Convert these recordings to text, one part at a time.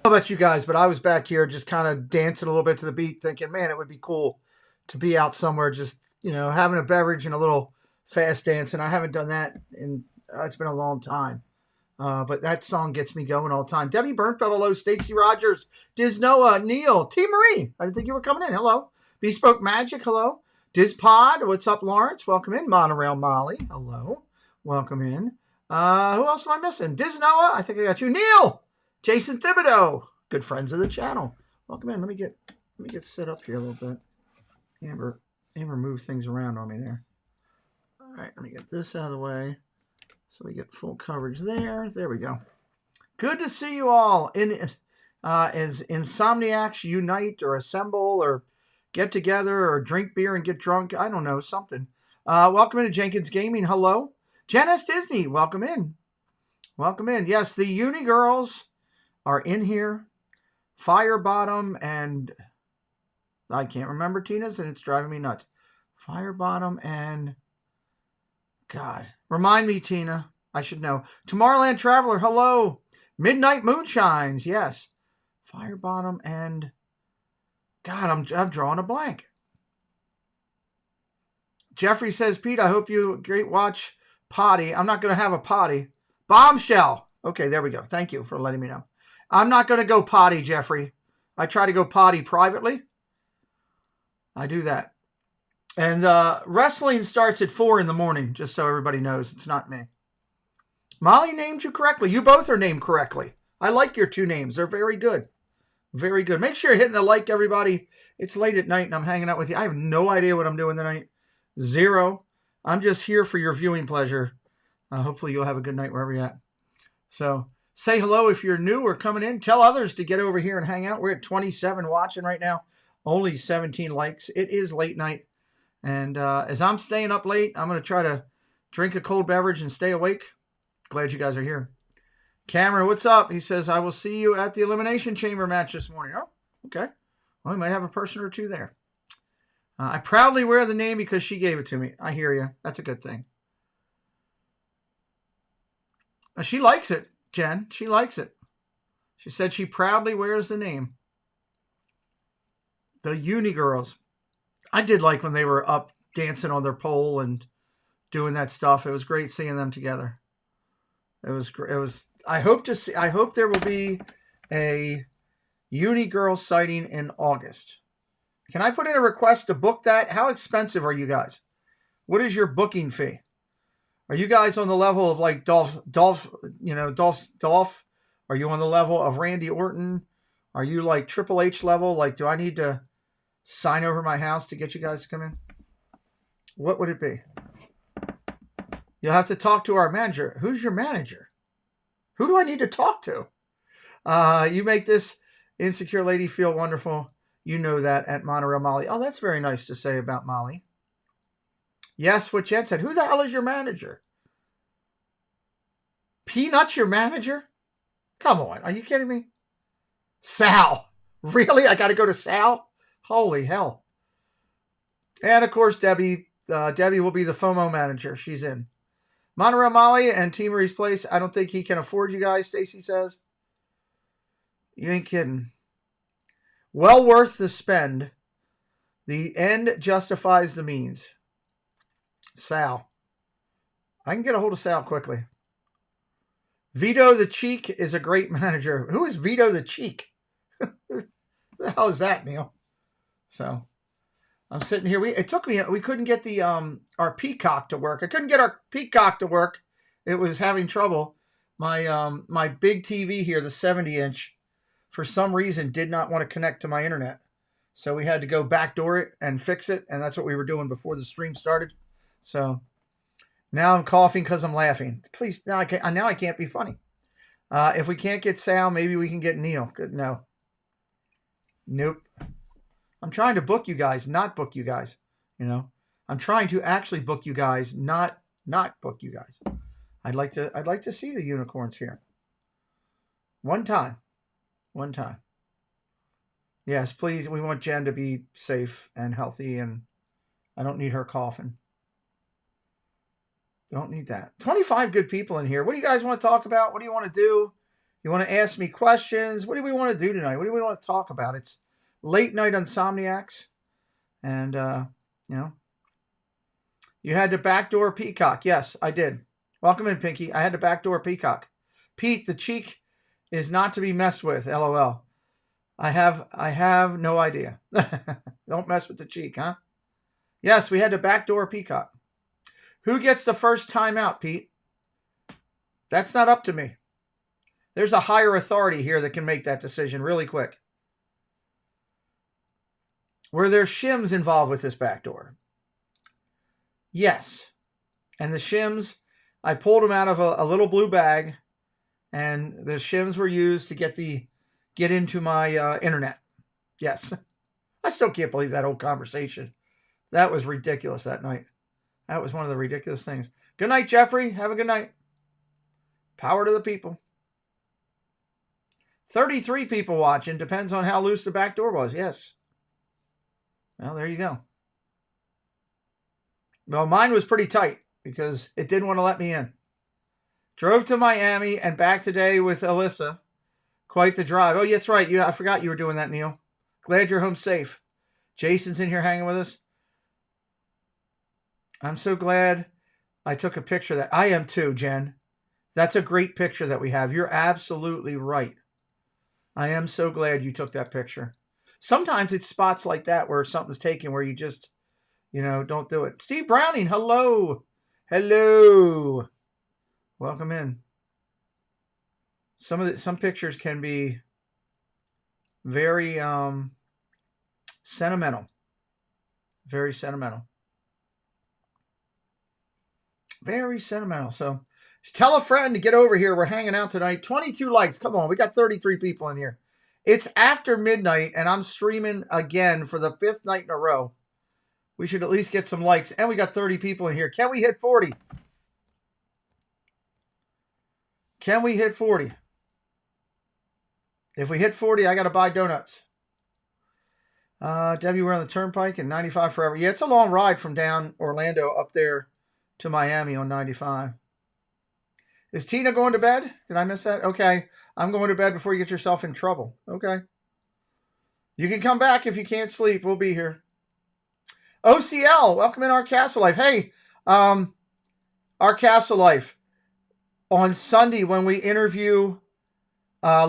How about you guys? But I was back here just kind of dancing a little bit to the beat, thinking, man, it would be cool to be out somewhere, just having a beverage and a little fast dance. And I haven't done that in it's been a long time. But that song gets me going all the time. Debbie Burnfeld, hello. Stacy Rogers, Diz Noah, Neil, T. Marie. I didn't think you were coming in. Hello. Bespoke Magic, hello. Diz Pod, what's up, Lawrence? Welcome in. Monorail Molly, hello. Welcome in. Who else am I missing? Diz Noah, I think I got you. Neil, Jason Thibodeau, good friends of the channel. Welcome in. Let me get set up here a little bit. Amber moved things around on me there. All right, let me get this out of the way. So we get full coverage there. There we go. Good to see you all. As insomniacs unite or assemble or get together or drink beer and get drunk. I don't know, something. Welcome into Jenkins Gaming. Hello. Janice Disney, welcome in. Welcome in. Yes, the Uni Girls are in here. Firebottom and I can't remember Tina's and it's driving me nuts. Firebottom and God, remind me, Tina. I should know. Tomorrowland Traveler, hello. Midnight Moonshines, yes. Firebottom and God, I'm drawing a blank. Jeffrey says, Pete, I hope you great watch potty. I'm not going to have a potty. Bombshell. Okay, there we go. Thank you for letting me know. I'm not going to go potty, Jeffrey. I try to go potty privately. I do that. And wrestling starts at 4 in the morning, just so everybody knows. It's not me. Molly named you correctly. You both are named correctly. I like your two names. They're very good. Very good. Make sure you're hitting the like, everybody. It's late at night and I'm hanging out with you. I have no idea what I'm doing tonight. Zero. I'm just here for your viewing pleasure. Hopefully you'll have a good night wherever you're at. So say hello if you're new or coming in. Tell others to get over here and hang out. We're at 27 watching right now. Only 17 likes. It is late night. And as I'm staying up late, I'm going to try to drink a cold beverage and stay awake. Glad you guys are here. Cameron, what's up? He says, I will see you at the Elimination Chamber match this morning. Oh, okay. Well, we might have a person or two there. I proudly wear the name because she gave it to me. I hear you. That's a good thing. She likes it, Jen. She likes it. She said she proudly wears the name. The Uni Girls. I did like when they were up dancing on their pole and doing that stuff. It was great seeing them together. It was I hope there will be a Uni Girl sighting in August. Can I put in a request to book that? How expensive are you guys? What is your booking fee? Are you guys on the level of like Dolph? Are you on the level of Randy Orton? Are you like Triple H level? Like, do I need to sign over my house to get you guys to come in? What would it be? You'll have to talk to our manager. Who's your manager? Who do I need to talk to? You make this insecure lady feel wonderful. You know that at Monorail Molly. Oh, that's very nice to say about Molly. Yes, what Jen said. Who the hell is your manager? Peanut's your manager? Come on. Are you kidding me? Sal. Really? I got to go to Sal? Holy hell. And, of course, Debbie. Debbie will be the FOMO manager. She's in. Monorail Molly and T. Marie's Place. I don't think he can afford you guys, Stacy says. You ain't kidding. Well worth the spend. The end justifies the means. Sal. I can get a hold of Sal quickly. Vito the Cheek is a great manager. Who is Vito the Cheek? The hell is that, Neil? So I'm sitting here. We couldn't get the our Peacock to work. I couldn't get our Peacock to work. It was having trouble. My big TV here, the 70-inch, for some reason did not want to connect to my internet. So we had to go backdoor it and fix it. And that's what we were doing before the stream started. So now I'm coughing because I'm laughing. Please, now I can't be funny. If we can't get Sal, maybe we can get Neil. Good, no. Nope. I'm trying to book you guys, not book you guys. I'm trying to actually book you guys, not book you guys. I'd like to see the unicorns here. One time. Yes, please. We want Jen to be safe and healthy, and I don't need her coughing. Don't need that. 25 good people in here. What do you guys want to talk about? What do you want to do? You want to ask me questions? What do we want to do tonight? What do we want to talk about? It's late night insomniacs. And, you know, you had to backdoor Peacock. Yes, I did. Welcome in, Pinky. I had to backdoor Peacock. Pete, the cheek is not to be messed with. LOL. I have no idea. Don't mess with the cheek, huh? Yes, we had to backdoor Peacock. Who gets the first time out, Pete? That's not up to me. There's a higher authority here that can make that decision really quick. Were there shims involved with this backdoor? Yes. And the shims, I pulled them out of a little blue bag, and the shims were used to get into my internet. Yes. I still can't believe that whole conversation. That was ridiculous that night. That was one of the ridiculous things. Good night, Jeffrey. Have a good night. Power to the people. 33 people watching. Depends on how loose the back door was. Yes. Well, there you go. Well, mine was pretty tight because it didn't want to let me in. Drove to Miami and back today with Alyssa. Quite the drive. Oh, yeah, that's right. I forgot you were doing that, Neil. Glad you're home safe. Jason's in here hanging with us. I'm so glad I took a picture of that. I am too, Jen. That's a great picture that we have. You're absolutely right. I am so glad you took that picture. Sometimes it's spots like that where something's taken where you just, don't do it. Steve Browning, hello. Hello. Welcome in. Some pictures can be very sentimental. Very sentimental. Very sentimental. So tell a friend to get over here. We're hanging out tonight. 22 likes. Come on. We got 33 people in here. It's after midnight, and I'm streaming again for the 5th night in a row. We should at least get some likes. And we got 30 people in here. Can we hit 40? Can we hit 40? If we hit 40, I got to buy donuts. Debbie, we're on the turnpike and 95 forever. Yeah, it's a long ride from down Orlando up there to Miami on 95. Is Tina going to bed? Did I miss that? Okay. I'm going to bed before you get yourself in trouble. Okay. You can come back if you can't sleep. We'll be here. OCL, welcome in Our Castle Life. Hey, Our Castle Life. On Sunday when we interview they're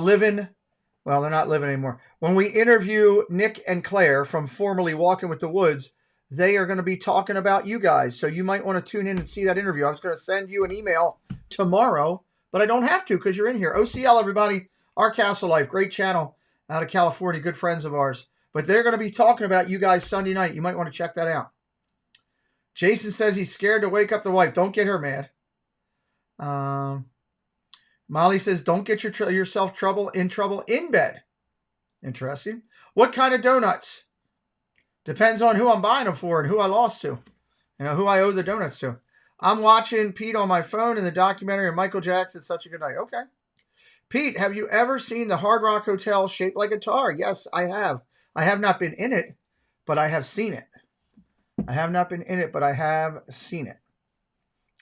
not living anymore. When we interview Nick and Claire from formerly Walking with the Woods, they are going to be talking about you guys. So you might want to tune in and see that interview. I was going to send you an email tomorrow, but I don't have to because you're in here. OCL, everybody. Our Castle Life. Great channel out of California. Good friends of ours. But they're going to be talking about you guys Sunday night. You might want to check that out. Jason says he's scared to wake up the wife. Don't get her mad. Molly says, don't get yourself in trouble in bed. Interesting. What kind of donuts? Depends on who I'm buying them for and who I lost to. Who I owe the donuts to. I'm watching Pete on my phone in the documentary of Michael Jackson. Such a good night. Okay. Pete, have you ever seen the Hard Rock Hotel shaped like a guitar? Yes, I have. I have not been in it, but I have seen it. I have not been in it, but I have seen it.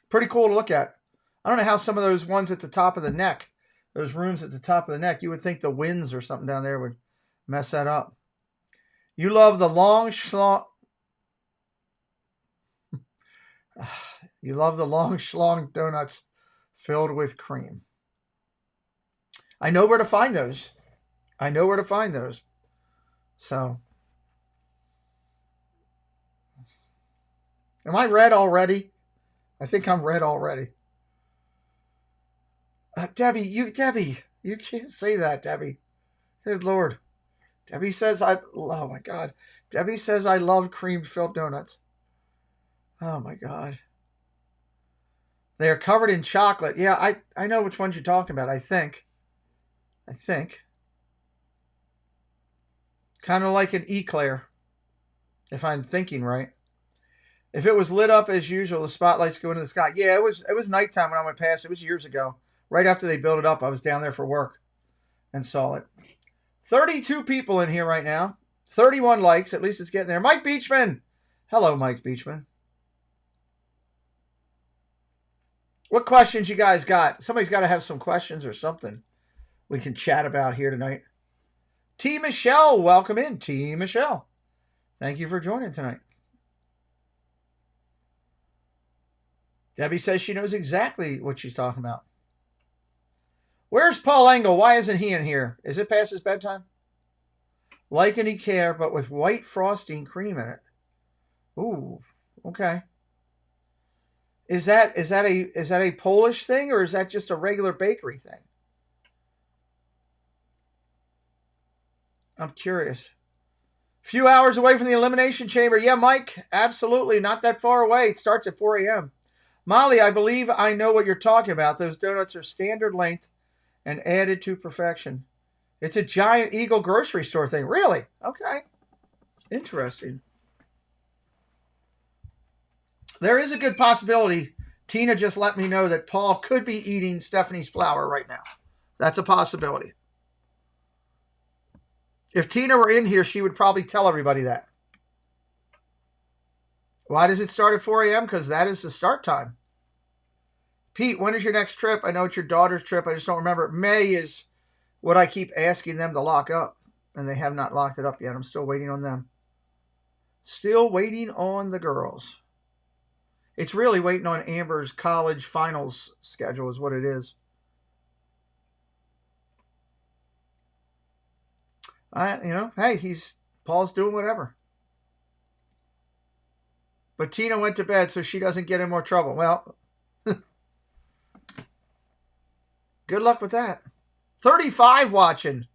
Pretty cool to look at. I don't know how some of those ones at the top of the neck, those rooms at the top of the neck, you would think the winds or something down there would mess that up. You love the long schlong. You love the long schlong donuts filled with cream. I know where to find those. So, am I red already? I think I'm red already. Debbie, you can't say that, Debbie. Good Lord. Debbie says oh my God. Debbie says I love cream-filled donuts. Oh my God. They are covered in chocolate. Yeah, I know which ones you're talking about, I think. Kind of like an eclair, if I'm thinking right. If it was lit up as usual, the spotlights go into the sky. Yeah, it was nighttime when I went past. It was years ago. Right after they built it up, I was down there for work and saw it. 32 people in here right now. 31 likes. At least it's getting there. Mike Beachman. Hello, Mike Beachman. What questions you guys got? Somebody's got to have some questions or something. we can chat about here tonight. T. Michelle, welcome in. T. Michelle, thank you for joining tonight. Debbie says she knows exactly what she's talking about. Where's Paul Engel? Why isn't he in here? Is it past his bedtime? Like any care, but with white frosting cream in it. Ooh, okay. Is that a Polish thing, or is that just a regular bakery thing? I'm curious. Few hours away from the Elimination Chamber. Yeah, Mike, absolutely not that far away. It starts at 4 a.m. Molly, I believe I know what you're talking about. Those donuts are standard length and added to perfection. It's a Giant Eagle grocery store thing. Really? Okay. Interesting. There is a good possibility. Tina just let me know that Paul could be eating Stephanie's flour right now. That's a possibility. If Tina were in here, she would probably tell everybody that. Why does it start at 4 a.m.? Because that is the start time. Pete, when is your next trip? I know it's your daughter's trip. I just don't remember. May is what I keep asking them to lock up, and they have not locked it up yet. I'm still waiting on them. Still waiting on the girls. It's really waiting on Amber's college finals schedule is what it is. Hey, Paul's doing whatever. But Tina went to bed so she doesn't get in more trouble. Well, good luck with that. 35 watching.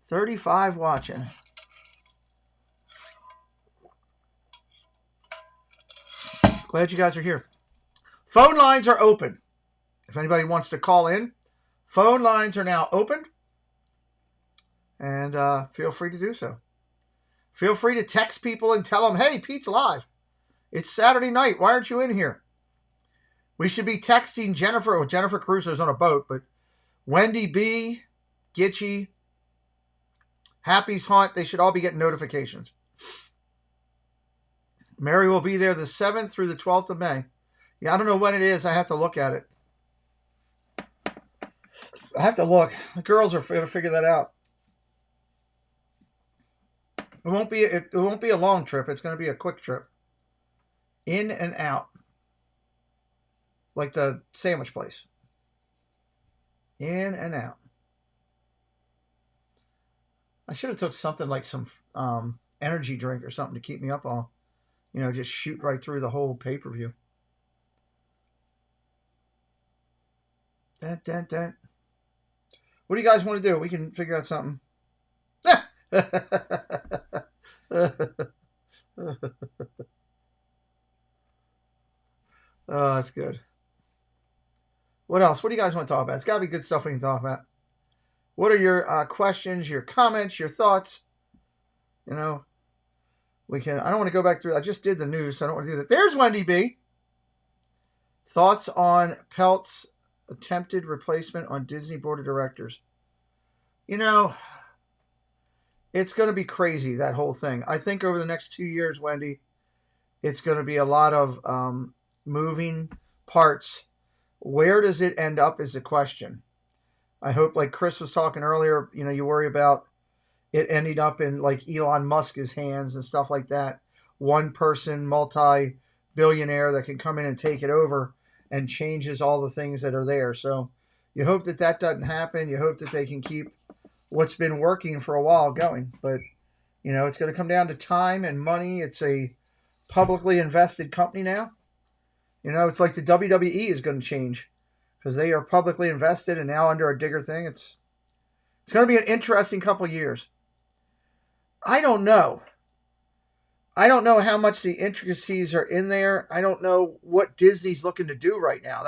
35 watching. Glad you guys are here. Phone lines are open. If anybody wants to call in, phone lines are now open. And feel free to do so. Feel free to text people and tell them, hey, Pete's live. It's Saturday night. Why aren't you in here? We should be texting Jennifer. Well, Jennifer Crusoe's on a boat, but Wendy B, Gitchy, Happy's Haunt, they should all be getting notifications. Mary will be there the 7th through the 12th of May. Yeah, I don't know when it is. I have to look at it. I have to look. The girls are going to figure that out. It won't be a long trip. It's going to be a quick trip. In and out. Like the sandwich place. In and out. I should have took something like some energy drink or something to keep me up all. Just shoot right through the whole pay-per-view. Dun. What do you guys want to do? We can figure out something. Oh, that's good. What else? What do you guys want to talk about? It's got to be good stuff we can talk about. What are your questions, your comments, your thoughts? We can. I don't want to go back through. I just did the news, so I don't want to do that. There's Wendy B. Thoughts on Pelt's attempted replacement on Disney Board of Directors. It's going to be crazy, that whole thing. I think over the next 2 years, Wendy, it's going to be a lot of moving parts. Where does it end up is the question. I hope, like Chris was talking earlier, you worry about it ending up in like Elon Musk's hands and stuff like that. One person, multi-billionaire that can come in and take it over and changes all the things that are there. So you hope that doesn't happen. You hope that they can keep what's been working for a while going. But, it's going to come down to time and money. It's a publicly invested company now. It's like the WWE is going to change because they are publicly invested and now under a digger thing. It's going to be an interesting couple of years. I don't know. I don't know how much the intricacies are in there. I don't know what Disney's looking to do right now.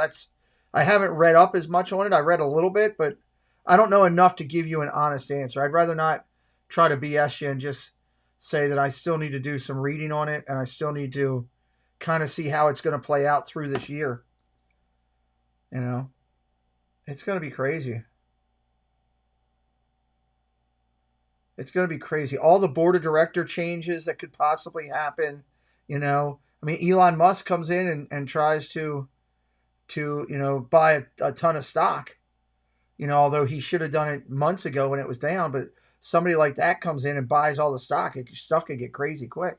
I haven't read up as much on it. I read a little bit, but I don't know enough to give you an honest answer. I'd rather not try to BS you and just say that I still need to do some reading on it and I still need to kind of see how it's going to play out through this year. It's going to be crazy. It's going to be crazy. All the board of director changes that could possibly happen. Elon Musk comes in and tries to buy a ton of stock. Although he should have done it months ago when it was down, but somebody like that comes in and buys all the stock, stuff can get crazy quick.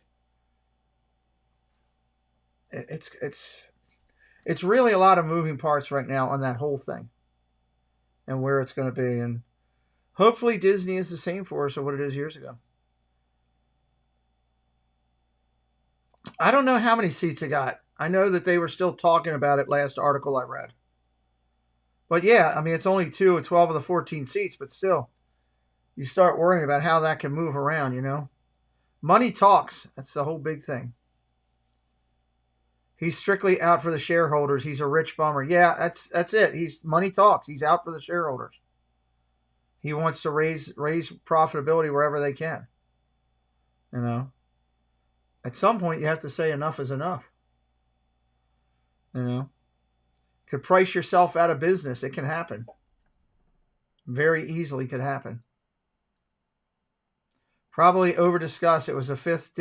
It's really a lot of moving parts right now on that whole thing and where it's going to be. And hopefully Disney is the same for us of what it is years ago. I don't know how many seats it got. I know that they were still talking about it last article I read. But yeah, I mean, it's only 12 of the 14 seats, but still, you start worrying about how that can move around. Money talks. That's the whole big thing. He's strictly out for the shareholders. He's a rich bummer. Yeah, that's it. Money talks. He's out for the shareholders. He wants to raise profitability wherever they can. At some point you have to say enough is enough. Could price yourself out of business. It can happen. Very easily could happen. Probably over discussed. It was a fifth.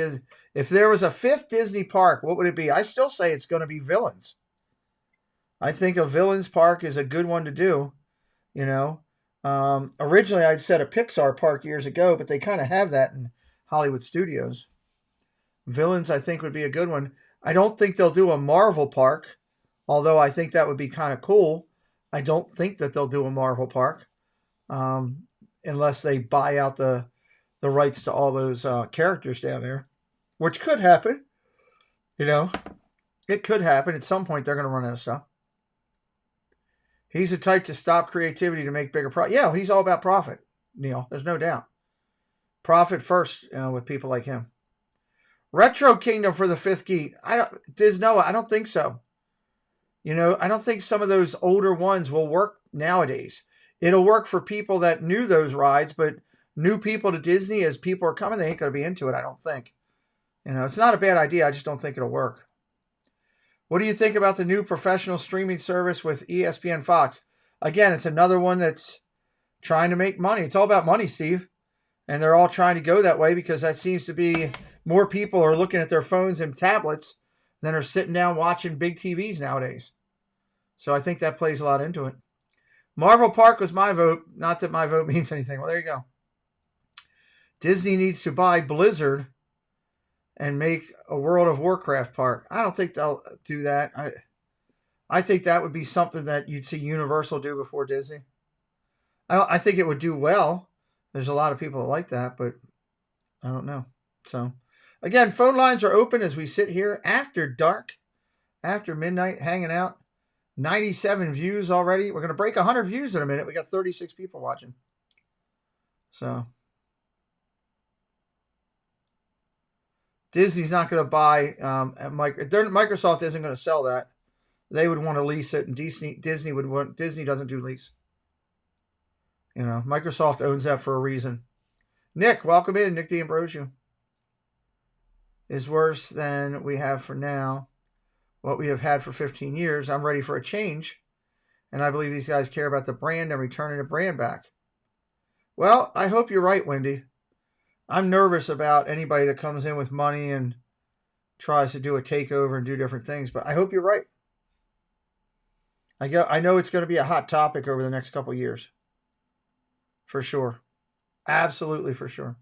If there was a fifth Disney park, what would it be? I still say it's going to be Villains. I think a Villains park is a good one to do. Originally I'd said a Pixar park years ago, but they kind of have that in Hollywood Studios. Villains, I think, would be a good one. I don't think they'll do a Marvel park, although I think that would be kind of cool. I don't think that they'll do a Marvel park unless they buy out the rights to all those characters down there, which could happen. It could happen. At some point, they're going to run out of stuff. He's the type to stop creativity to make bigger profit. Yeah, he's all about profit, Neil. There's no doubt. Profit first with people like him. Retro Kingdom for the fifth geek. I don't think so. I don't think some of those older ones will work nowadays. It'll work for people that knew those rides, but new people to Disney, as people are coming, they ain't going to be into it, I don't think. It's not a bad idea. I just don't think it'll work. What do you think about the new professional streaming service with ESPN Fox? Again, it's another one that's trying to make money. It's all about money, Steve. And they're all trying to go that way because that seems to be more people are looking at their phones and tablets than are sitting down watching big TVs nowadays. So I think that plays a lot into it. Marvel Park was my vote. Not that my vote means anything. Well, there you go. Disney needs to buy Blizzard and make a World of Warcraft park. I don't think they'll do that. I think that would be something that you'd see Universal do before Disney. I think it would do well. There's a lot of people that like that, but I don't know. So, again, phone lines are open as we sit here after dark, after midnight, hanging out. 97 views already. We're going to break 100 views in a minute. We got 36 people watching. So, Disney's not going to buy Microsoft isn't going to sell that. They would want to lease it, and Disney would want. Disney doesn't do lease. Microsoft owns that for a reason. Nick, welcome in. Nick D'Ambrosio. Is worse than we have for now. What we have had for 15 years. I'm ready for a change, and I believe these guys care about the brand and returning the brand back. Well, I hope you're right, Wendy. I'm nervous about anybody that comes in with money and tries to do a takeover and do different things, but I hope you're right. I know it's going to be a hot topic over the next couple of years. For sure. Absolutely for sure.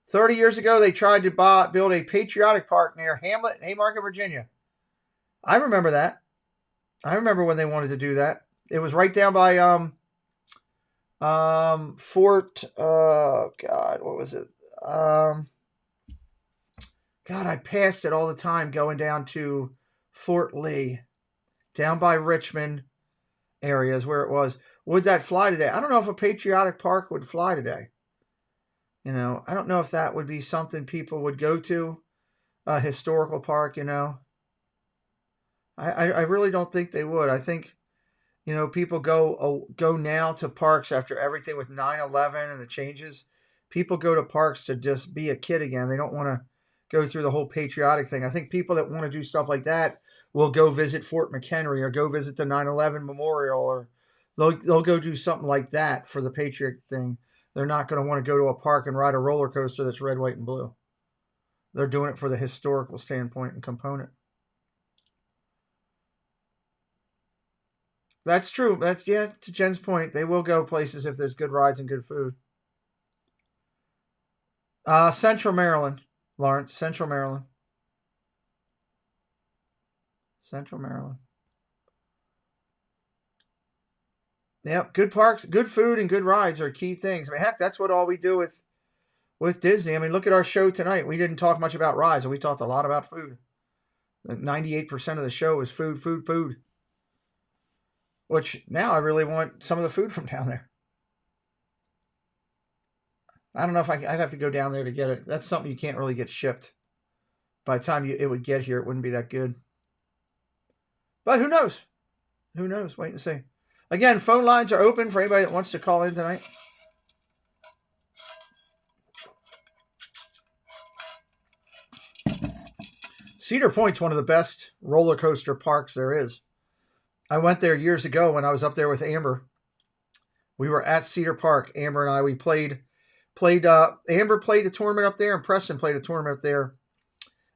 30 years ago, they tried to build a patriotic park near Hamlet and Haymarket, Virginia. I remember that. I remember when they wanted to do that. It was right down by Fort. God, what was it? God, I passed it all the time going down to Fort Lee, down by Richmond areas where it was. Would that fly today? I don't know if a patriotic park would fly today. I don't know if that would be something people would go to, a historical park, I really don't think they would. I think, people go now to parks after everything with 9/11 and the changes. People go to parks to just be a kid again. They don't want to go through the whole patriotic thing. I think people that want to do stuff like that will go visit Fort McHenry or go visit the 9/11 memorial, or they'll go do something like that for the patriot thing. They're not going to want to go to a park and ride a roller coaster that's red, white, and blue. They're doing it for the historical standpoint and component. That's true. That's yeah. To Jen's point, they will go places if there's good rides and good food. Central Maryland, Lawrence. Central Maryland. Central Maryland. Yep. Good parks, good food, and good rides are key things. I mean, heck, that's what all we do with Disney. I mean, look at our show tonight. We didn't talk much about rides, but we talked a lot about food. Like 98% of the show is food, food, food. Which now I really want some of the food from down there. I don't know if I'd have to go down there to get it. That's something you can't really get shipped. By the time it would get here, it wouldn't be that good. But who knows? Who knows? Wait and see. Again, phone lines are open for anybody that wants to call in tonight. Cedar Point's one of the best roller coaster parks there is. I went there years ago when I was up there with Amber. We were at Cedar Park. Amber and I, we played. Amber played a tournament up there, and Preston played a tournament up there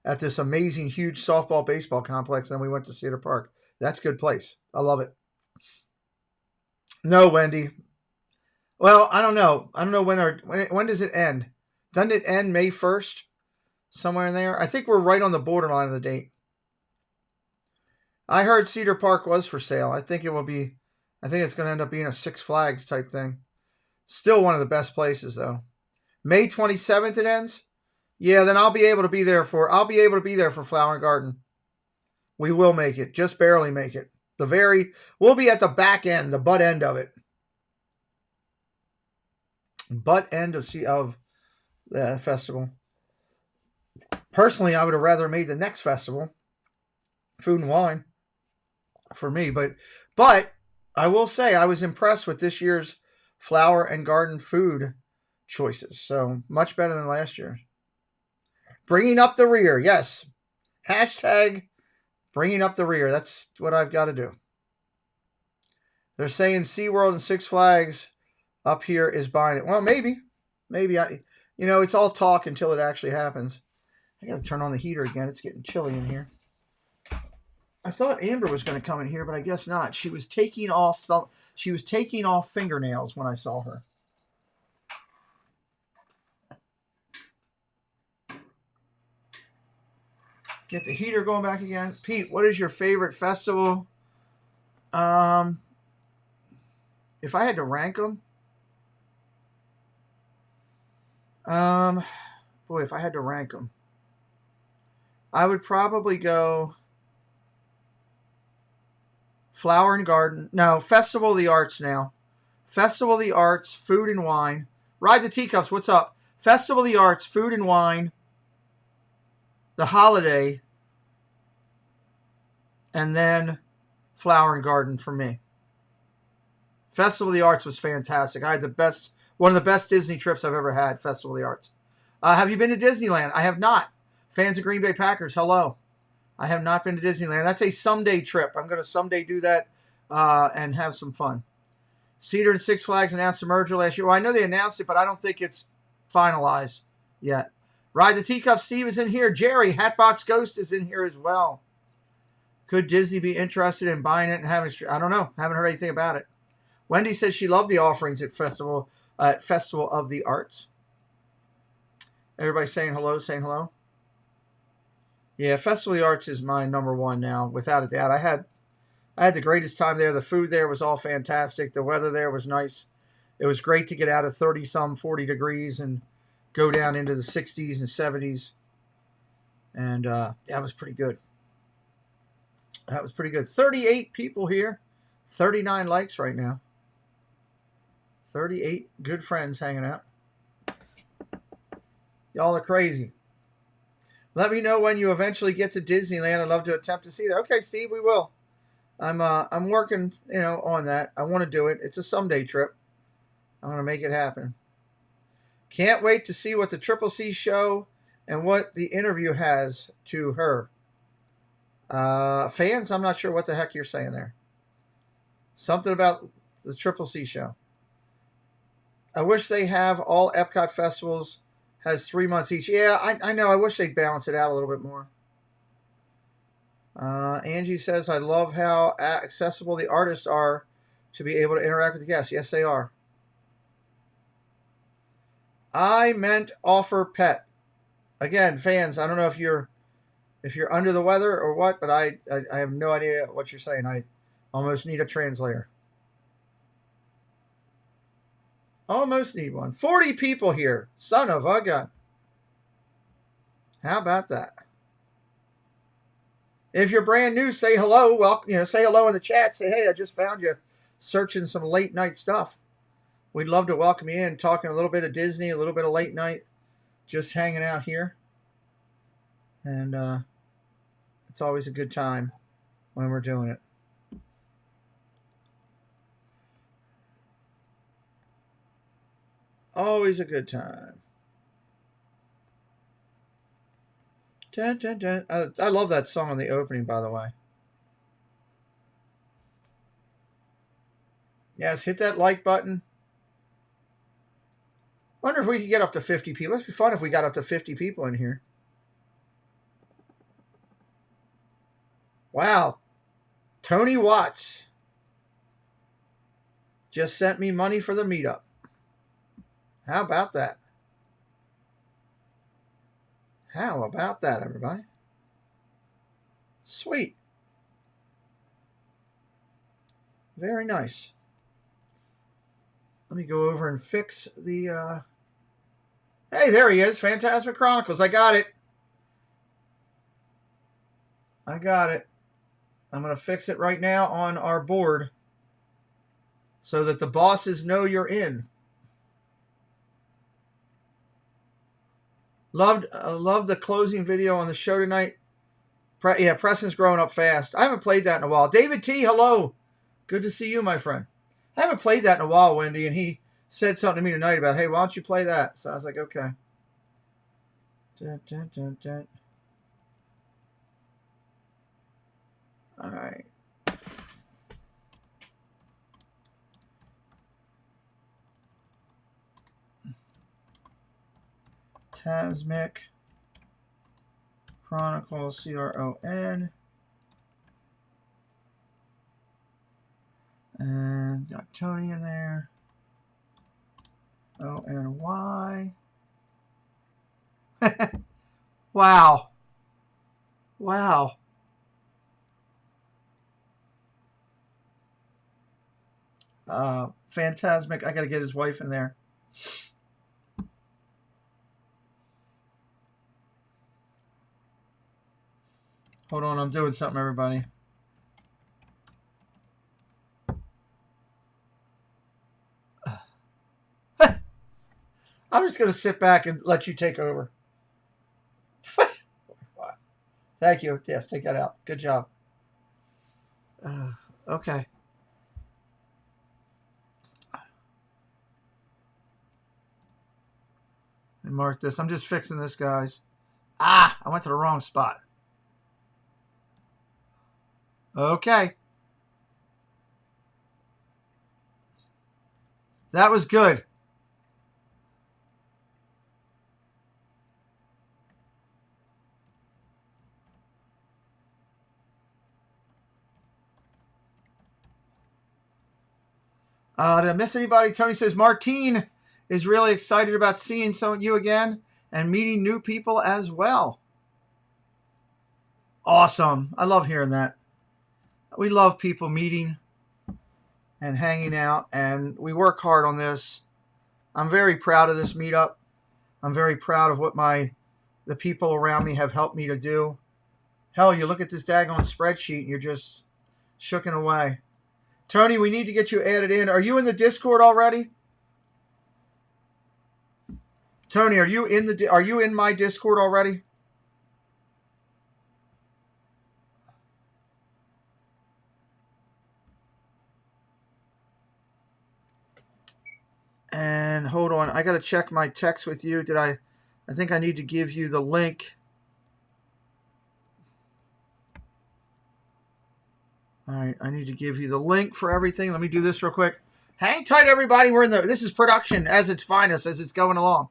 at this amazing, huge softball, baseball complex. Then we went to Cedar Park. That's a good place. I love it. No, Wendy. Well, I don't know. I don't know when does it end? Doesn't it end May 1st? Somewhere in there? I think we're right on the borderline of the date. I heard Cedar Park was for sale. I think it's going to end up being a Six Flags type thing. Still one of the best places, though. May 27th it ends? Yeah, then I'll be able to be there for Flower and Garden. We will make it. Just barely make it. We'll be at the back end, the butt end of it. Butt end of the festival. Personally, I would have rather made the next festival, Food and Wine, for me. But I will say I was impressed with this year's Flower and Garden food choices. So much better than last year. Bringing up the rear, yes. Hashtag bringing up the rear. That's what I've got to do. They're saying SeaWorld and Six Flags up here is buying it. Well, maybe. It's all talk until it actually happens. I got to turn on the heater again. It's getting chilly in here. I thought Amber was going to come in here, but I guess not. She was taking off fingernails when I saw her. Get the heater going back again. Pete, what is your favorite festival? If I had to rank them, if I had to rank them, I would probably go Flower and Garden. No, Festival of the Arts now. Festival of the Arts, Food and Wine. Ride the Teacups, what's up? Festival of the Arts, Food and Wine, The Holiday, and then Flower and Garden for me. Festival of the Arts was fantastic. I had one of the best Disney trips I've ever had, Festival of the Arts. Have you been to Disneyland? I have not. Fans of Green Bay Packers, hello. I have not been to Disneyland. That's a someday trip. I'm going to someday do that and have some fun. Cedar and Six Flags announced the merger last year. Well, I know they announced it, but I don't think it's finalized yet. Ride the Teacup Steve is in here. Jerry, Hatbox Ghost is in here as well. Could Disney be interested in buying it and having it? I don't know. Haven't heard anything about it. Wendy says she loved the offerings at Festival of the Arts. Everybody saying hello. Yeah, Festival of the Arts is my number one now, without a doubt. I had the greatest time there. The food there was all fantastic. The weather there was nice. It was great to get out of 40 degrees and go down into the 60s and 70s. And that was pretty good. 38 people here. 39 likes right now. 38 good friends hanging out. Y'all are crazy. Let me know when you eventually get to Disneyland. I'd love to attempt to see that. Okay, Steve, we will. I'm working, on that. I want to do it. It's a someday trip. I'm going to make it happen. Can't wait to see what the Triple C show and what the interview has to her. Fans, I'm not sure what the heck you're saying there. Something about the Triple C show. I wish they have all Epcot festivals has 3 months each. Yeah, I know. I wish they'd balance it out a little bit more. Angie says, I love how accessible the artists are to be able to interact with the guests. Yes, they are. I meant offer pet. Again, fans, I don't know if you're under the weather or what, but I have no idea what you're saying. I almost need a translator. Almost need one. 40 people here. Son of a gun. How about that? If you're brand new, say hello. Well, say hello in the chat. Say, hey, I just found you searching some late night stuff. We'd love to welcome you in, talking a little bit of Disney, a little bit of late night, just hanging out here. And it's always a good time when we're doing it. Always a good time. Dun, dun, dun. I love that song on the opening, by the way. Yes, hit that like button. Wonder if we could get up to 50 people. It'd be fun if we got up to 50 people in here. Wow. Tony Watts just sent me money for the meetup. How about that? How about that, everybody? Sweet. Very nice. Let me go over and fix the... Hey, there he is. Phantasmic Chronicles. I got it. I got it. I'm going to fix it right now on our board so that the bosses know you're in. Loved the closing video on the show tonight. Yeah, Preston's growing up fast. I haven't played that in a while. David T, hello. Good to see you, my friend. I haven't played that in a while, Wendy, and he said something to me tonight about, hey, why don't you play that? So I was like, okay. Dun, dun, dun, dun. All right. Phantasmic Chronicles, CRON. And got Tony in there. ONY. Wow. Wow. Phantasmic. I got to get his wife in there. Hold on, I'm doing something, everybody. I'm just going to sit back and let you take over. Thank you. Yes, take that out. Good job. Okay. And mark this. I'm just fixing this, guys. I went to the wrong spot. Okay. That was good. Did I miss anybody? Tony says Martine is really excited about seeing you again and meeting new people as well. Awesome. I love hearing that. We love people meeting and hanging out, and we work hard on this. I'm very proud of this meetup. I'm very proud of what the people around me have helped me to do. Hell, you look at this daggone spreadsheet and you're just shooken away. Tony, we need to get you added in. Are you in the Discord already? Tony, are you in my Discord already? And hold on, I got to check my text with you. I think I need to give you the link. All right, I need to give you the link for everything. Let me do this real quick. Hang tight, everybody. This is production as its finest, as it's going along.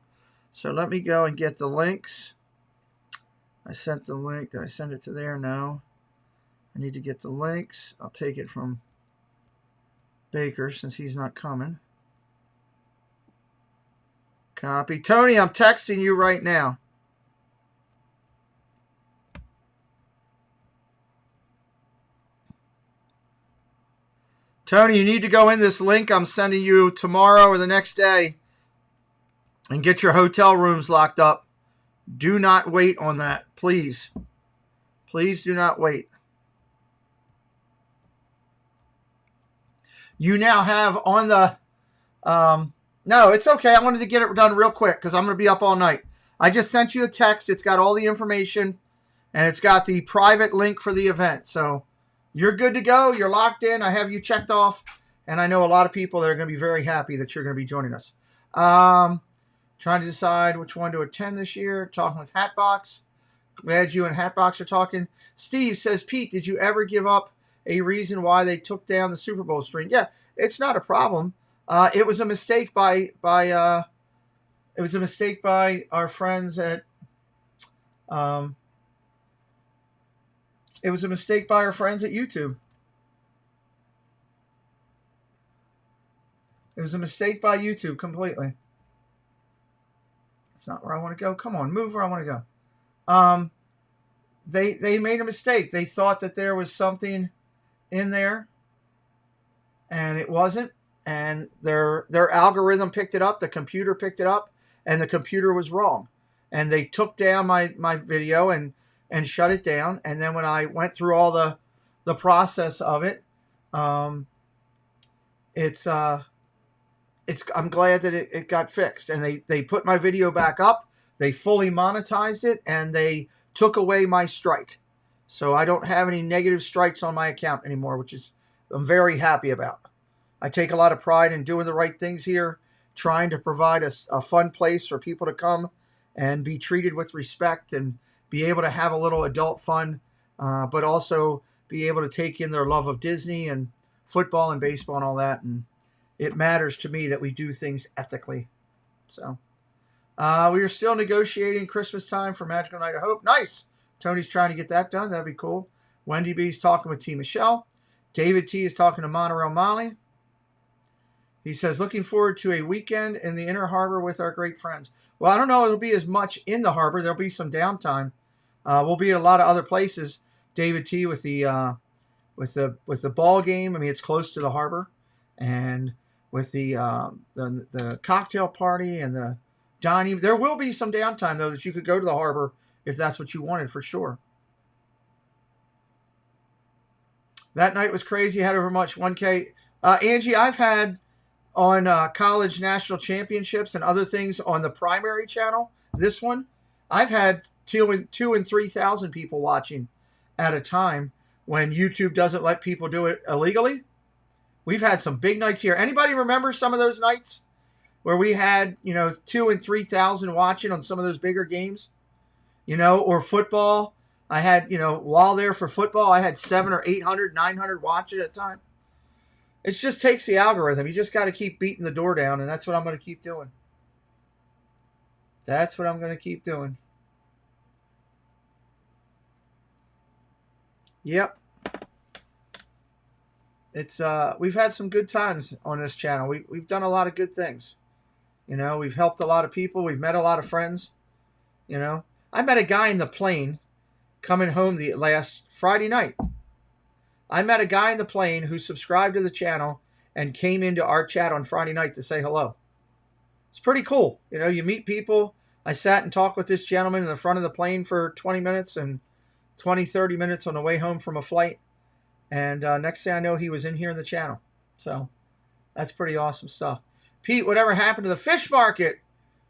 So let me go and get the links. I sent the link. Did I send it to there? No. I need to get the links. I'll take it from Baker since he's not coming. Copy. Tony, I'm texting you right now. Tony, you need to go in this link I'm sending you tomorrow or the next day and get your hotel rooms locked up. Do not wait on that, please. Please do not wait. You now have on the... no, it's okay. I wanted to get it done real quick because I'm going to be up all night. I just sent you a text. It's got all the information, and it's got the private link for the event. So you're good to go. You're locked in. I have you checked off, and I know a lot of people that are going to be very happy that you're going to be joining us. Trying to decide which one to attend this year. Talking with Hatbox. Glad you and Hatbox are talking. Steve says, Pete, did you ever give up a reason why they took down the Super Bowl stream? Yeah, it's not a problem. It was a mistake by our friends at YouTube. It was a mistake by YouTube completely. It's not where I want to go. Come on, move where I want to go. They made a mistake. They thought that there was something in there, and it wasn't. And their algorithm picked it up. The computer picked it up, and the computer was wrong. And they took down my video and shut it down. And then when I went through all the process of it, I'm glad that it got fixed. And they put my video back up. They fully monetized it, and they took away my strike. So I don't have any negative strikes on my account anymore, which I'm very happy about. I take a lot of pride in doing the right things here, trying to provide a fun place for people to come and be treated with respect and be able to have a little adult fun, but also be able to take in their love of Disney and football and baseball and all that. And it matters to me that we do things ethically. So we are still negotiating Christmas time for Magical Night of Hope. Nice. Tony's trying to get that done. That'd be cool. Wendy B's talking with T. Michelle. David T. is talking to Monorail Molly. He says, looking forward to a weekend in the Inner Harbor with our great friends. Well, I don't know. It'll be as much in the harbor. There'll be some downtime. We'll be at a lot of other places. David T. with the ball game. I mean, it's close to the harbor, and with the cocktail party and the dining. There will be some downtime though that you could go to the harbor if that's what you wanted for sure. That night was crazy. Had over much 1K. Angie, I've had on college national championships and other things on the primary channel. This one, I've had 2,000 and 3,000 people watching at a time when YouTube doesn't let people do it illegally. We've had some big nights here. Anybody remember some of those nights where we had, 2,000 and 3,000 watching on some of those bigger games, or football? I had, while there for football, I had 700 or 800, 900 watching at a time. It just takes the algorithm. You just got to keep beating the door down, and that's what I'm going to keep doing. That's what I'm going to keep doing. Yep. It's we've had some good times on this channel. We've done a lot of good things. We've helped a lot of people. We've met a lot of friends. I met a guy in the plane coming home the last Friday night. I met a guy in the plane who subscribed to the channel and came into our chat on Friday night to say hello. It's pretty cool. You meet people. I sat and talked with this gentleman in the front of the plane for 20 minutes and 20, 30 minutes on the way home from a flight. And next thing I know, he was in here in the channel. So that's pretty awesome stuff. Pete, whatever happened to the fish market?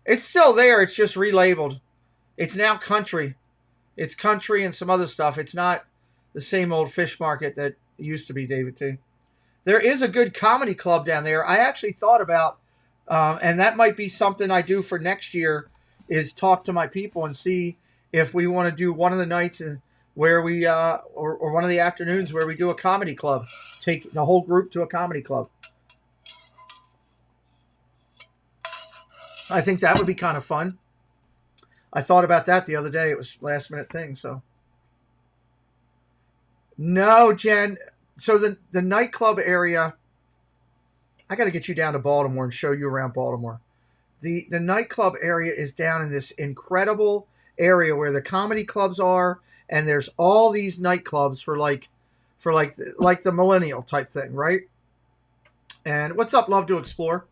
It's still there. It's just relabeled. It's now country. It's country and some other stuff. It's not the same old fish market that used to be, David T. There is a good comedy club down there. I actually thought about, and that might be something I do for next year, is talk to my people and see if we want to do one of the nights where we, or one of the afternoons where we do a comedy club. Take the whole group to a comedy club. I think that would be kind of fun. I thought about that the other day. It was a last minute thing, so. No, Jen. So the nightclub area, I got to get you down to Baltimore and show you around Baltimore. The nightclub area is down in this incredible area where the comedy clubs are, and there's all these nightclubs for like the millennial type thing, right? And what's up, love to explore?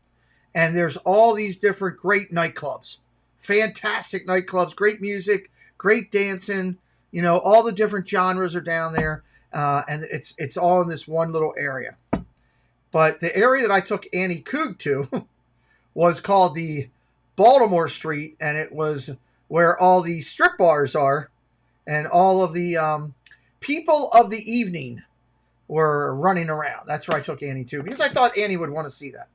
And there's all these different great nightclubs, fantastic nightclubs, great music, great dancing. All the different genres are down there, and it's all in this one little area. But the area that I took Annie Coog to was called the Baltimore Street, and it was where all the strip bars are, and all of the people of the evening were running around. That's where I took Annie to, because I thought Annie would want to see that.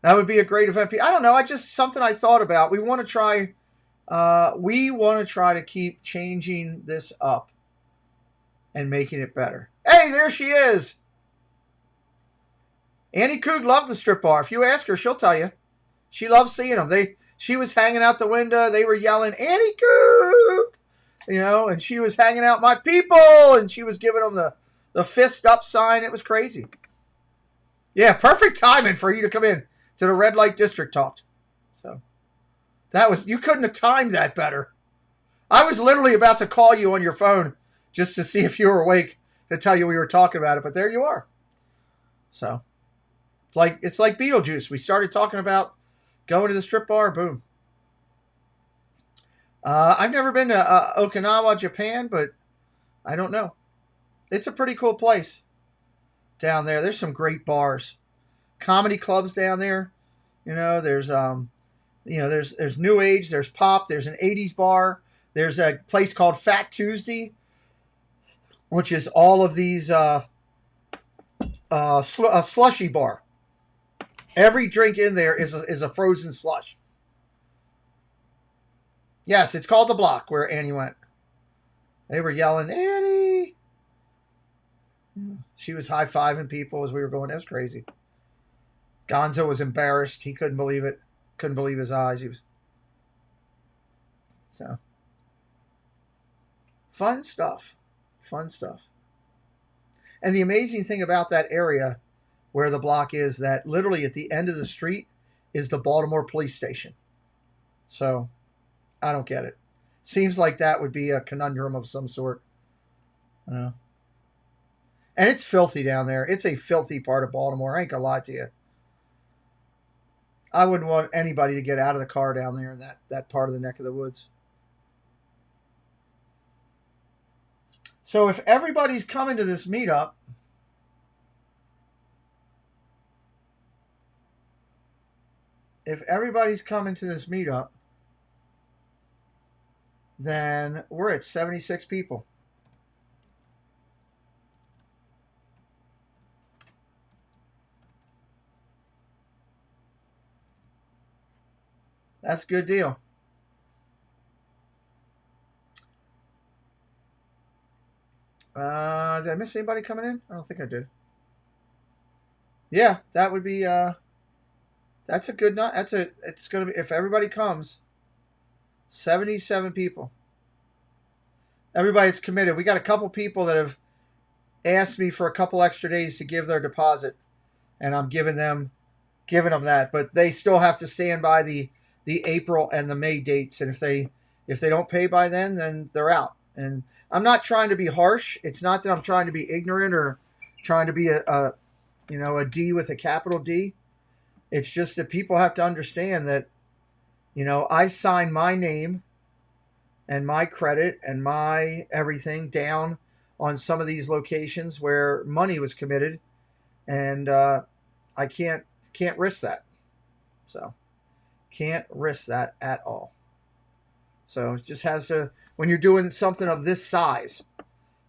That would be a great event. I don't know. Something I thought about. We want to try. We want to try to keep changing this up and making it better. Hey, there she is. Annie Coog loved the strip bar. If you ask her, she'll tell you. She loves seeing them. She was hanging out the window. They were yelling, Annie Coog, and she was hanging out, my people, and she was giving them the fist up sign. It was crazy. Yeah, perfect timing for you to come in to the red light district talk. So you couldn't have timed that better. I was literally about to call you on your phone just to see if you were awake to tell you we were talking about it, but there you are. So it's like Beetlejuice. We started talking about going to the strip bar, boom. I've never been to Okinawa, Japan, but I don't know. It's a pretty cool place down there. There's some great bars, comedy clubs down there. There's there's New Age, there's pop, there's an 80s bar. There's a place called Fat Tuesday, which is all of these a slushy bar. Every drink in there is a frozen slush. Yes, it's called The Block, where Annie went. They were yelling, Annie! She was high-fiving people as we were going. That was crazy. Gonzo was embarrassed. He couldn't believe it. Couldn't believe his eyes. So, fun stuff. Fun stuff. And the amazing thing about that area where the block is, that literally at the end of the street is the Baltimore police station. So, I don't get it. Seems like that would be a conundrum of some sort. And it's filthy down there. It's a filthy part of Baltimore. I ain't gonna lie to you. I wouldn't want anybody to get out of the car down there in that part of the neck of the woods. So if everybody's coming to this meetup, then we're at 76 people. That's a good deal. Did I miss anybody coming in? I don't think I did. Yeah, that would be that's a good night. It's gonna be, if everybody comes, 77 people. Everybody's committed. We got a couple people that have asked me for a couple extra days to give their deposit, and I'm giving them that, but they still have to stand by the April and the May dates, and if they don't pay by then they're out. And I'm not trying to be harsh. It's not that I'm trying to be ignorant or trying to be a D with a capital D. It's just that people have to understand that, I signed my name and my credit and my everything down on some of these locations where money was committed, and I can't risk that. So can't risk that at all. So it just has to, when you're doing something of this size,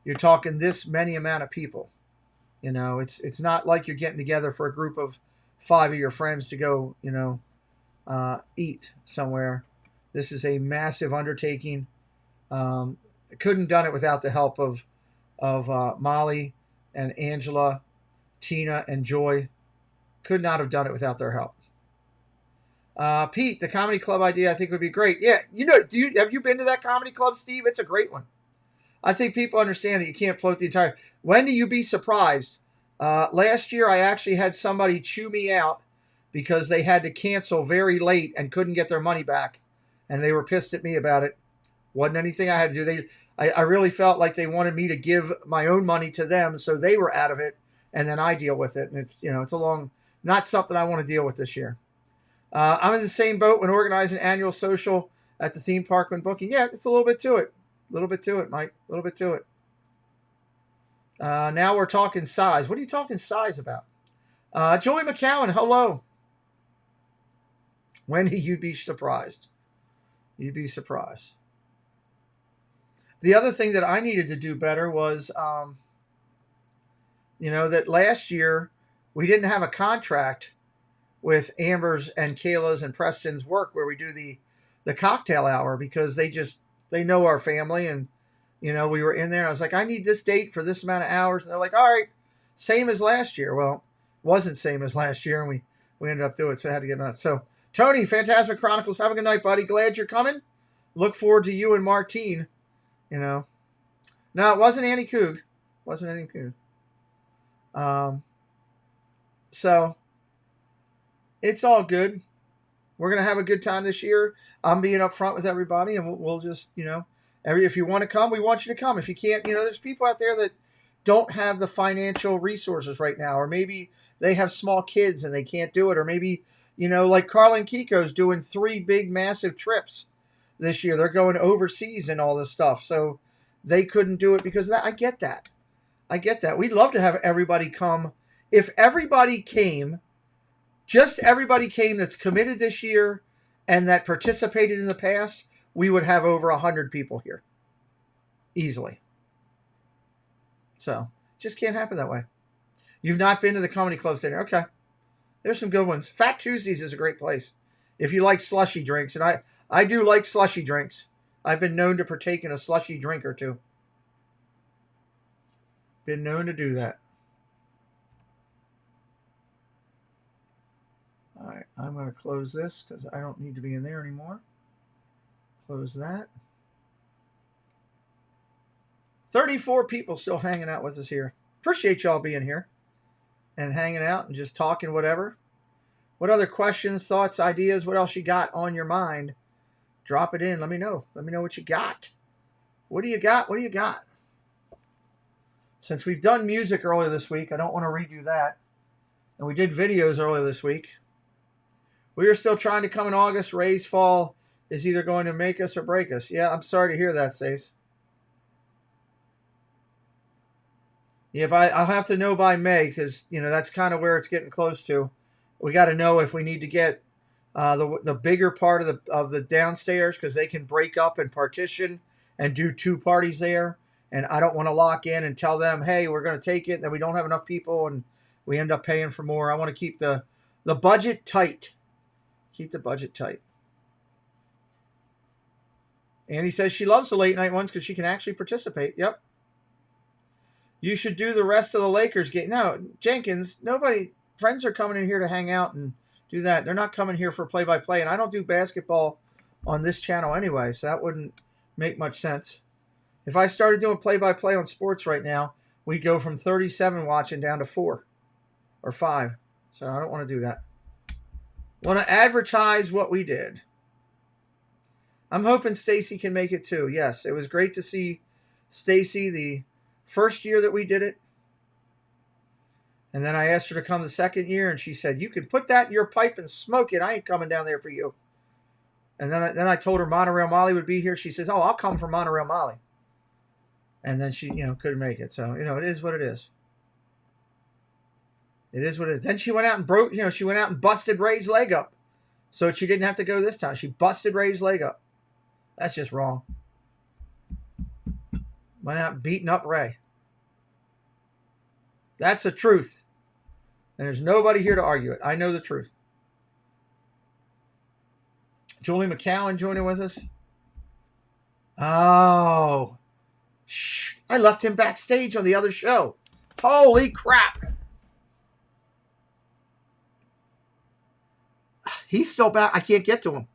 you're talking this many amount of people. It's not like you're getting together for a group of 5 of your friends to go, eat somewhere. This is a massive undertaking. I couldn't have done it without the help of Molly and Angela, Tina and Joy. Could not have done it without their help. Pete, the comedy club idea I think would be great. Yeah, have you been to that comedy club, Steve? It's a great one. I think people understand that you can't float the entire. When do you be surprised? Last year, I actually had somebody chew me out because they had to cancel very late and couldn't get their money back, and they were pissed at me about it. Wasn't anything I had to do. I really felt like they wanted me to give my own money to them, so they were out of it, and then I deal with it. And it's not something I want to deal with this year. I'm in the same boat when organizing annual social at the theme park when booking. Yeah, it's a little bit to it. A little bit to it, Mike. A little bit to it. Now we're talking size. What are you talking size about? Joey McCowan, hello. Wendy, you'd be surprised. You'd be surprised. The other thing that I needed to do better was, that last year we didn't have a contract with Amber's and Kayla's and Preston's work where we do the cocktail hour because they know our family and, we were in there. I was like, I need this date for this amount of hours. And they're like, all right, same as last year. Well, it wasn't same as last year. And we ended up doing it. So I had to get on. So Tony, Phantasmic Chronicles, have a good night, buddy. Glad you're coming. Look forward to you and Martine. No, it wasn't Annie Coog. Wasn't Annie Coog. So it's all good. We're going to have a good time this year. I'm being upfront with everybody, and we'll just, if you want to come, we want you to come. If you can't, there's people out there that don't have the financial resources right now, or maybe they have small kids and they can't do it, or maybe, like Carlin Kiko's doing 3 big, massive trips this year. They're going overseas and all this stuff. So they couldn't do it because of that. I get that. We'd love to have everybody come. If everybody came, just everybody came that's committed this year and that participated in the past, we would have over 100 people here. Easily. So, just can't happen that way. You've not been to the comedy clubs dinner. Okay. There's some good ones. Fat Tuesdays is a great place. If you like slushy drinks, and I do like slushy drinks. I've been known to partake in a slushy drink or two. Been known to do that. All right, I'm going to close this because I don't need to be in there anymore. Close that. 34 people still hanging out with us here. Appreciate y'all being here and hanging out and just talking whatever. What other questions, thoughts, ideas, what else you got on your mind? Drop it in. Let me know. Let me know what you got. What do you got? What do you got? Since we've done music earlier this week, I don't want to redo that. And we did videos earlier this week. We are still trying to come in August. Ray's fall is either going to make us or break us. Yeah, I'm sorry to hear that, Stace. Yeah, but I'll have to know by May because, that's kind of where it's getting close to. We got to know if we need to get the bigger part of the downstairs because they can break up and partition and do 2 parties there. And I don't want to lock in and tell them, hey, we're going to take it, and then we don't have enough people and we end up paying for more. I want to keep the budget tight. Keep the budget tight. Annie says she loves the late night ones because she can actually participate. Yep. You should do the rest of the Lakers game. No, Jenkins, friends are coming in here to hang out and do that. They're not coming here for play-by-play, and I don't do basketball on this channel anyway, so that wouldn't make much sense. If I started doing play-by-play on sports right now, we'd go from 37 watching down to 4 or 5. So I don't want to do that. Want to advertise what we did. I'm hoping Stacy can make it too. Yes, it was great to see Stacy the first year that we did it. And then I asked her to come the second year, and she said, you can put that in your pipe and smoke it. I ain't coming down there for you. And then I told her Monorail Molly would be here. She says, oh, I'll come for Monorail Molly. And then she, couldn't make it. So, it is what it is. It is what it is. Then she went out and she went out and busted Ray's leg up. So she didn't have to go this time. She busted Ray's leg up. That's just wrong. Went out and beating up Ray. That's the truth. And there's nobody here to argue it. I know the truth. Julie McCowan joining with us. Oh. I left him backstage on the other show. Holy crap. He's still back. I can't get to him.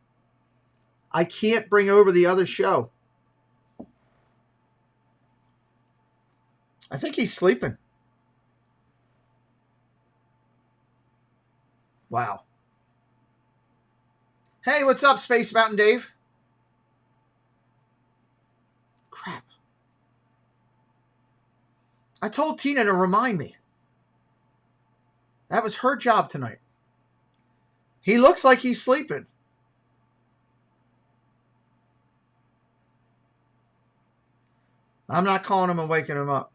I can't bring over the other show. I think he's sleeping. Wow. Hey, what's up, Space Mountain Dave? Crap. I told Tina to remind me. That was her job tonight. He looks like he's sleeping. I'm not calling him and waking him up.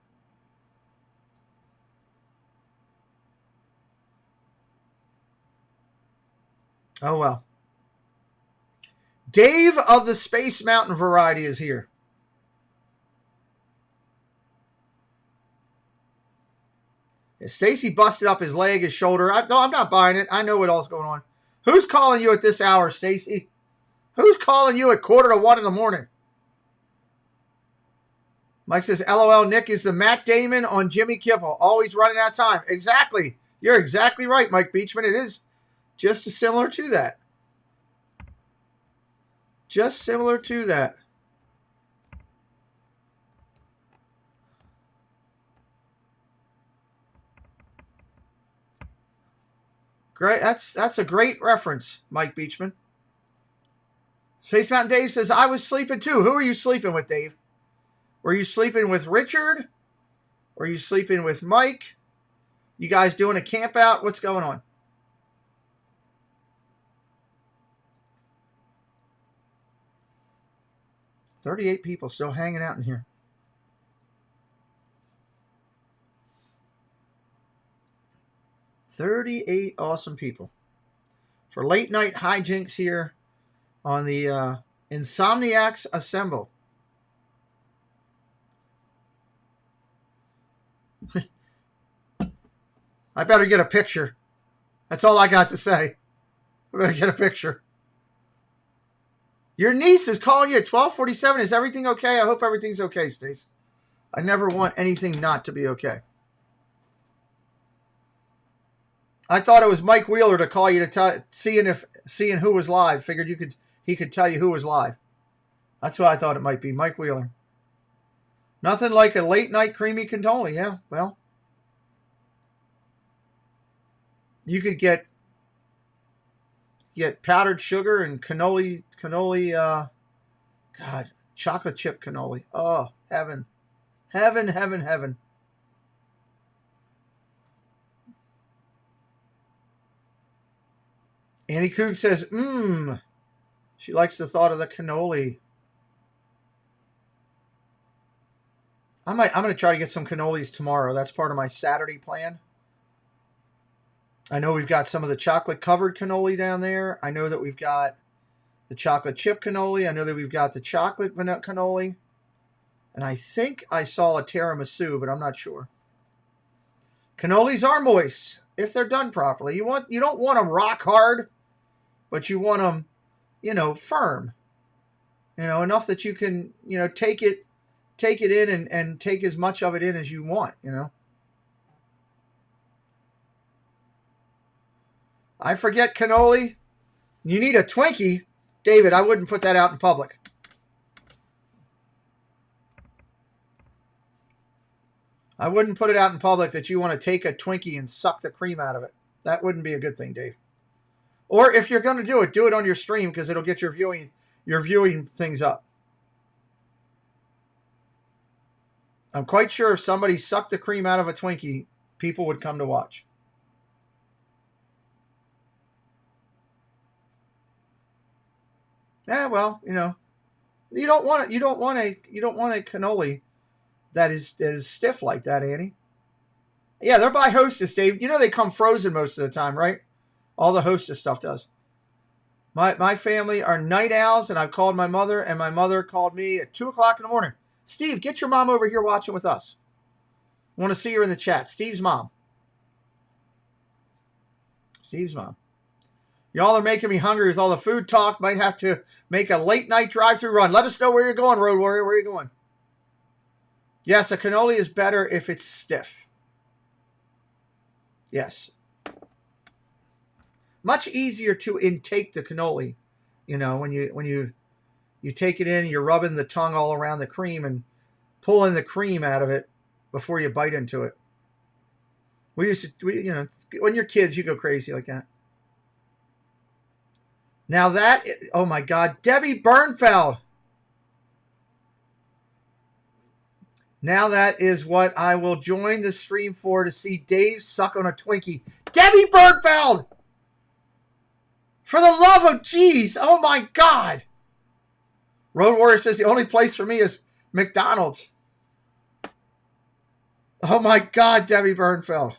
Oh, well. Dave of the Space Mountain variety is here. Stacy busted up his leg, his shoulder. No, I'm not buying it. I know what all's going on. Who's calling you at this hour, Stacy? Who's calling you at 1:45 in the morning? Mike says, LOL, Nick is the Matt Damon on Jimmy Kimmel. Always running out of time. Exactly. You're exactly right, Mike Beachman. It is just similar to that. Just similar to that. Great. That's a great reference, Mike Beachman. Space Mountain Dave says, I was sleeping too. Who are you sleeping with, Dave? Were you sleeping with Richard? Were you sleeping with Mike? You guys doing a camp out? What's going on? $38 people still hanging out in here. $38 awesome people for late night hijinks here on the Insomniacs Assemble. I better get a picture. That's all I got to say. I better get a picture. Your niece is calling you at 12:47. Is everything okay? I hope everything's okay, Stace. I never want anything not to be okay. I thought it was Mike Wheeler to call you to seeing who was live. Figured he could tell you who was live. That's what I thought it might be, Mike Wheeler. Nothing like a late night creamy cannoli. Yeah, well, you could get powdered sugar and cannoli. God, chocolate chip cannoli. Oh, heaven, heaven, heaven, heaven. Annie Coog says, she likes the thought of the cannoli. I'm going to try to get some cannolis tomorrow. That's part of my Saturday plan. I know we've got some of the chocolate covered cannoli down there. I know that we've got the chocolate chip cannoli. I know that we've got the chocolate vanilla cannoli. And I think I saw a tiramisu, but I'm not sure. Cannolis are moist if they're done properly. You don't want them rock hard, but you want them, firm. Enough that you can, take it in and take as much of it in as you want, I forget cannoli. You need a Twinkie. David, I wouldn't put that out in public. I wouldn't put it out in public that you want to take a Twinkie and suck the cream out of it. That wouldn't be a good thing, Dave. Or if you're going to do it on your stream because it'll get your viewing things up. I'm quite sure if somebody sucked the cream out of a Twinkie, people would come to watch. Yeah, well, you don't want a cannoli that is stiff like that, Annie. Yeah, they're by Hostess, Dave. They come frozen most of the time, right? All the Hostess stuff does. My family are night owls, and I've called my mother, and my mother called me at 2:00 in the morning. Steve, get your mom over here watching with us. I want to see her in the chat. Steve's mom. Y'all are making me hungry with all the food talk. Might have to make a late night drive-through run. Let us know where you're going, Road Warrior. Where are you going? Yes, a cannoli is better if it's stiff. Yes. Much easier to intake the cannoli. When you take it in, you're rubbing the tongue all around the cream and pulling the cream out of it. before you bite into it. When you're kids, you go crazy like that. Now that, oh my God, Debbie Bernfeld. Now that is what I will join the stream for, to see Dave suck on a Twinkie. Debbie Bernfeld! For the love of jeez, oh my God. Road Warrior says the only place for me is McDonald's. Oh my God, Debbie Bernfeld.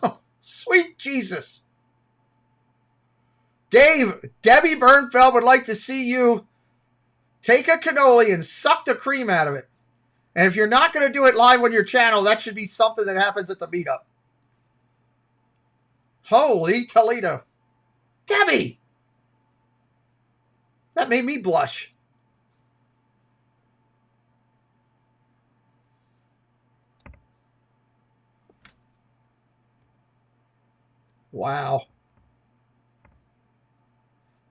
Oh, sweet Jesus. Dave, Debbie Bernfeld would like to see you take a cannoli and suck the cream out of it. And if you're not going to do it live on your channel, that should be something that happens at the meetup. Holy Toledo. Debbie! That made me blush. Wow.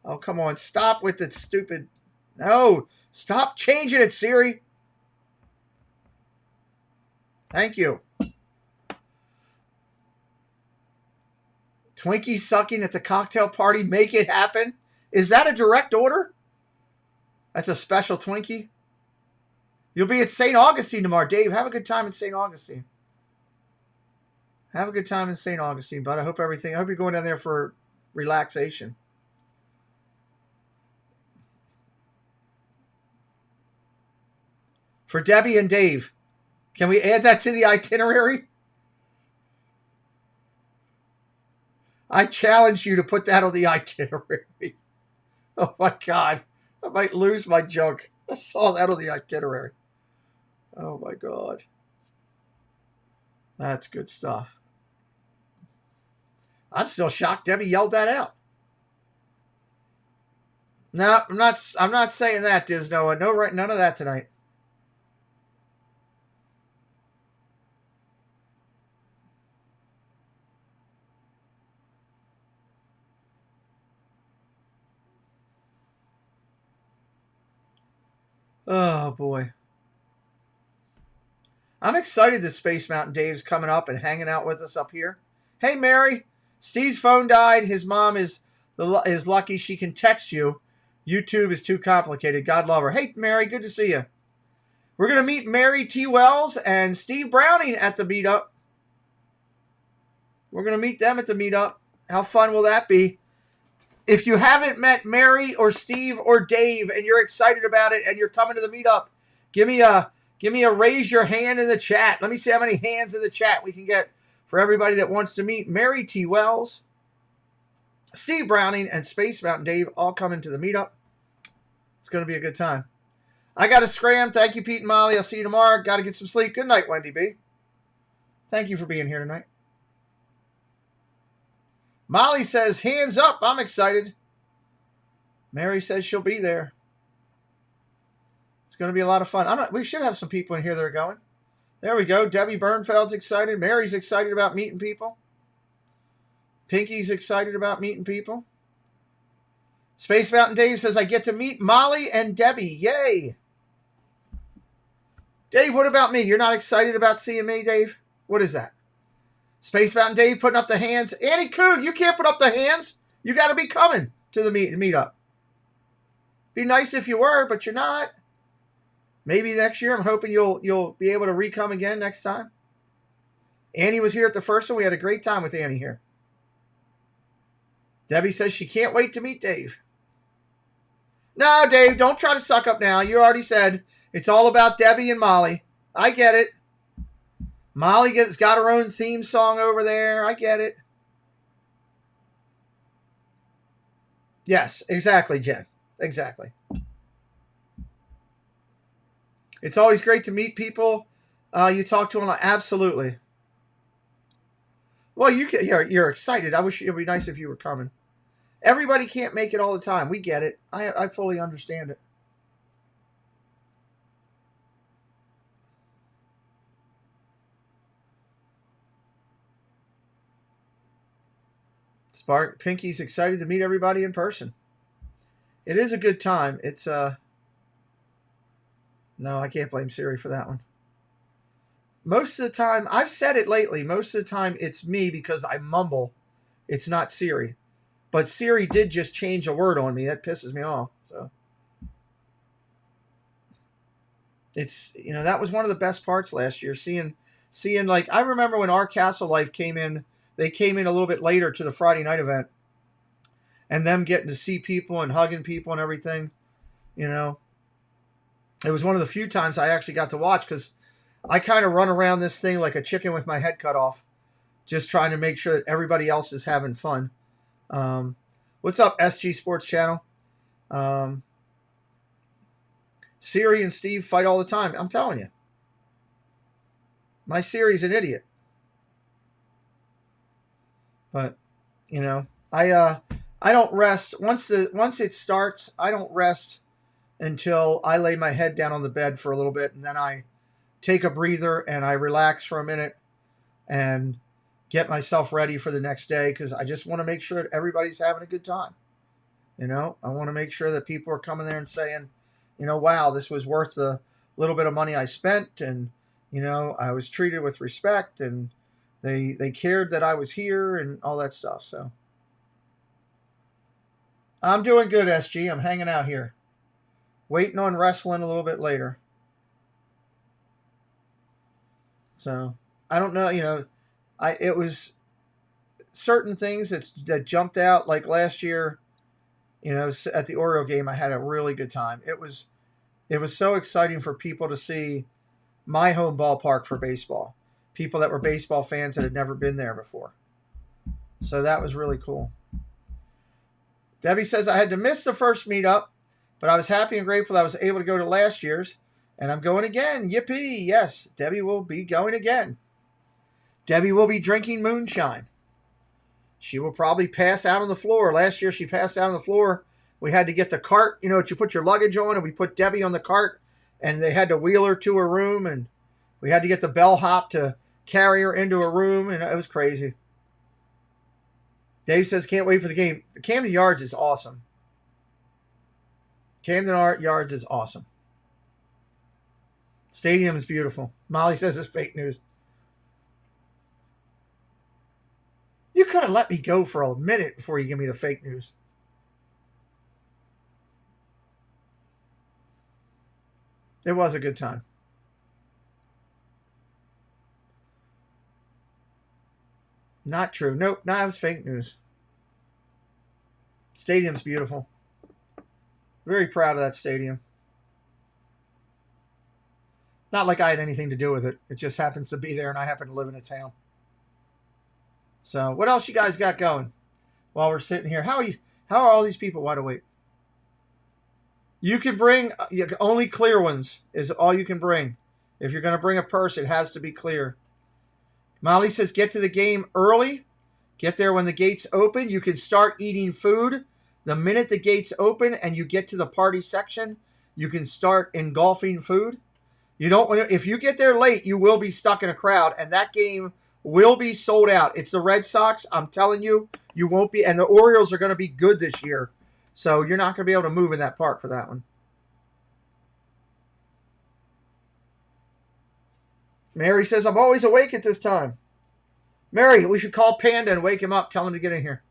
Oh, come on. Stop with the stupid... No. Stop changing it, Siri. Thank you. Twinkie sucking at the cocktail party. Make it happen. Is that a direct order? That's a special Twinkie. You'll be at St. Augustine tomorrow. Dave, have a good time in St. Augustine. Have a good time in St. Augustine, bud. I hope you're going down there for relaxation. For Debbie and Dave. Can we add that to the itinerary? I challenge you to put that on the itinerary. Oh my God. I might lose my junk. I saw that on the itinerary. Oh my God. That's good stuff. I'm still shocked Debbie yelled that out. No, I'm not saying that, Disno. No, right, none of that tonight. Oh, boy. I'm excited that Space Mountain Dave's coming up and hanging out with us up here. Hey, Mary. Steve's phone died. His mom is lucky she can text you. YouTube is too complicated. God love her. Hey, Mary. Good to see you. We're going to meet Mary T. Wells and Steve Browning at the meetup. We're going to meet them at the meetup. How fun will that be? If you haven't met Mary or Steve or Dave and you're excited about it and you're coming to the meetup, give me a raise your hand in the chat. Let me see how many hands in the chat we can get for everybody that wants to meet Mary T. Wells, Steve Browning, and Space Mountain Dave all coming to the meetup. It's going to be a good time. I got to scram. Thank you, Pete and Molly. I'll see you tomorrow. Got to get some sleep. Good night, Wendy B. Thank you for being here tonight. Molly says, hands up. I'm excited. Mary says she'll be there. It's going to be a lot of fun. We should have some people in here that are going. There we go. Debbie Bernfeld's excited. Mary's excited about meeting people. Pinky's excited about meeting people. Space Mountain Dave says, I get to meet Molly and Debbie. Yay. Dave, what about me? You're not excited about seeing me, Dave? What is that? Space Mountain Dave putting up the hands. Annie Coog, you can't put up the hands. You got to be coming to the meetup. Be nice if you were, but you're not. Maybe next year. I'm hoping you'll be able to re-come again next time. Annie was here at the first one. We had a great time with Annie here. Debbie says she can't wait to meet Dave. No, Dave, don't try to suck up now. You already said it's all about Debbie and Molly. I get it. Molly's got her own theme song over there. I get it. Yes, exactly, Jen. Exactly. It's always great to meet people. You talk to them. Absolutely. Well, you're excited. I wish it would be nice if you were coming. Everybody can't make it all the time. We get it. I fully understand it. Pinky's excited to meet everybody in person. It is a good time. It's No, I can't blame Siri for that one. Most of the time, I've said it lately, most of the time it's me because I mumble. It's not Siri. But Siri did just change a word on me. That pisses me off. So it's, that was one of the best parts last year. Seeing like, I remember when Our Castle Life came in, they came in a little bit later to the Friday night event, and them getting to see people and hugging people and everything. It was one of the few times I actually got to watch, because I kind of run around this thing like a chicken with my head cut off, just trying to make sure that everybody else is having fun. What's up, SG Sports Channel? Siri and Steve fight all the time. I'm telling you. My Siri's an idiot. But, I don't rest. Once it starts, I don't rest until I lay my head down on the bed for a little bit, and then I take a breather and I relax for a minute and get myself ready for the next day, because I just want to make sure that everybody's having a good time. I want to make sure that people are coming there and saying, wow, this was worth the little bit of money I spent, and I was treated with respect, and they cared that I was here and all that stuff. So I'm doing good, SG. I'm hanging out here, waiting on wrestling a little bit later. So I don't know, it was certain things that jumped out, like last year, at the Oriole game, I had a really good time. It was so exciting for people to see my home ballpark for baseball, people that were baseball fans that had never been there before. So that was really cool. Debbie says, I had to miss the first meetup, but I was happy and grateful that I was able to go to last year's, and I'm going again. Yippee. Yes, Debbie will be going again. Debbie will be drinking moonshine. She will probably pass out on the floor. Last year, she passed out on the floor. We had to get the cart, that you put your luggage on, and we put Debbie on the cart, and they had to wheel her to her room, and we had to get the bellhop to carry her into a room, and it was crazy. Dave says, can't wait for the game. The Camden Yards is awesome. Camden Yards is awesome. Stadium is beautiful. Molly says it's fake news. You could have let me go for a minute before you give me the fake news. It was a good time. Not true. Nope, no, it was fake news. Stadium's beautiful. Very proud of that stadium. Not like I had anything to do with it. It just happens to be there, and I happen to live in a town. So, what else you guys got going while we're sitting here? How are all these people wide awake? You can bring only clear ones is all you can bring. If you're going to bring a purse, it has to be clear. Molly says, get to the game early. Get there when the gates open. You can start eating food the minute the gates open and you get to the party section. You can start engulfing food. You don't want to, if you get there late, you will be stuck in a crowd, and that game will be sold out. It's the Red Sox. I'm telling you, you won't be. And the Orioles are going to be good this year. So you're not going to be able to move in that park for that one. Mary says, I'm always awake at this time. Mary, we should call Panda and wake him up. Tell him to get in here.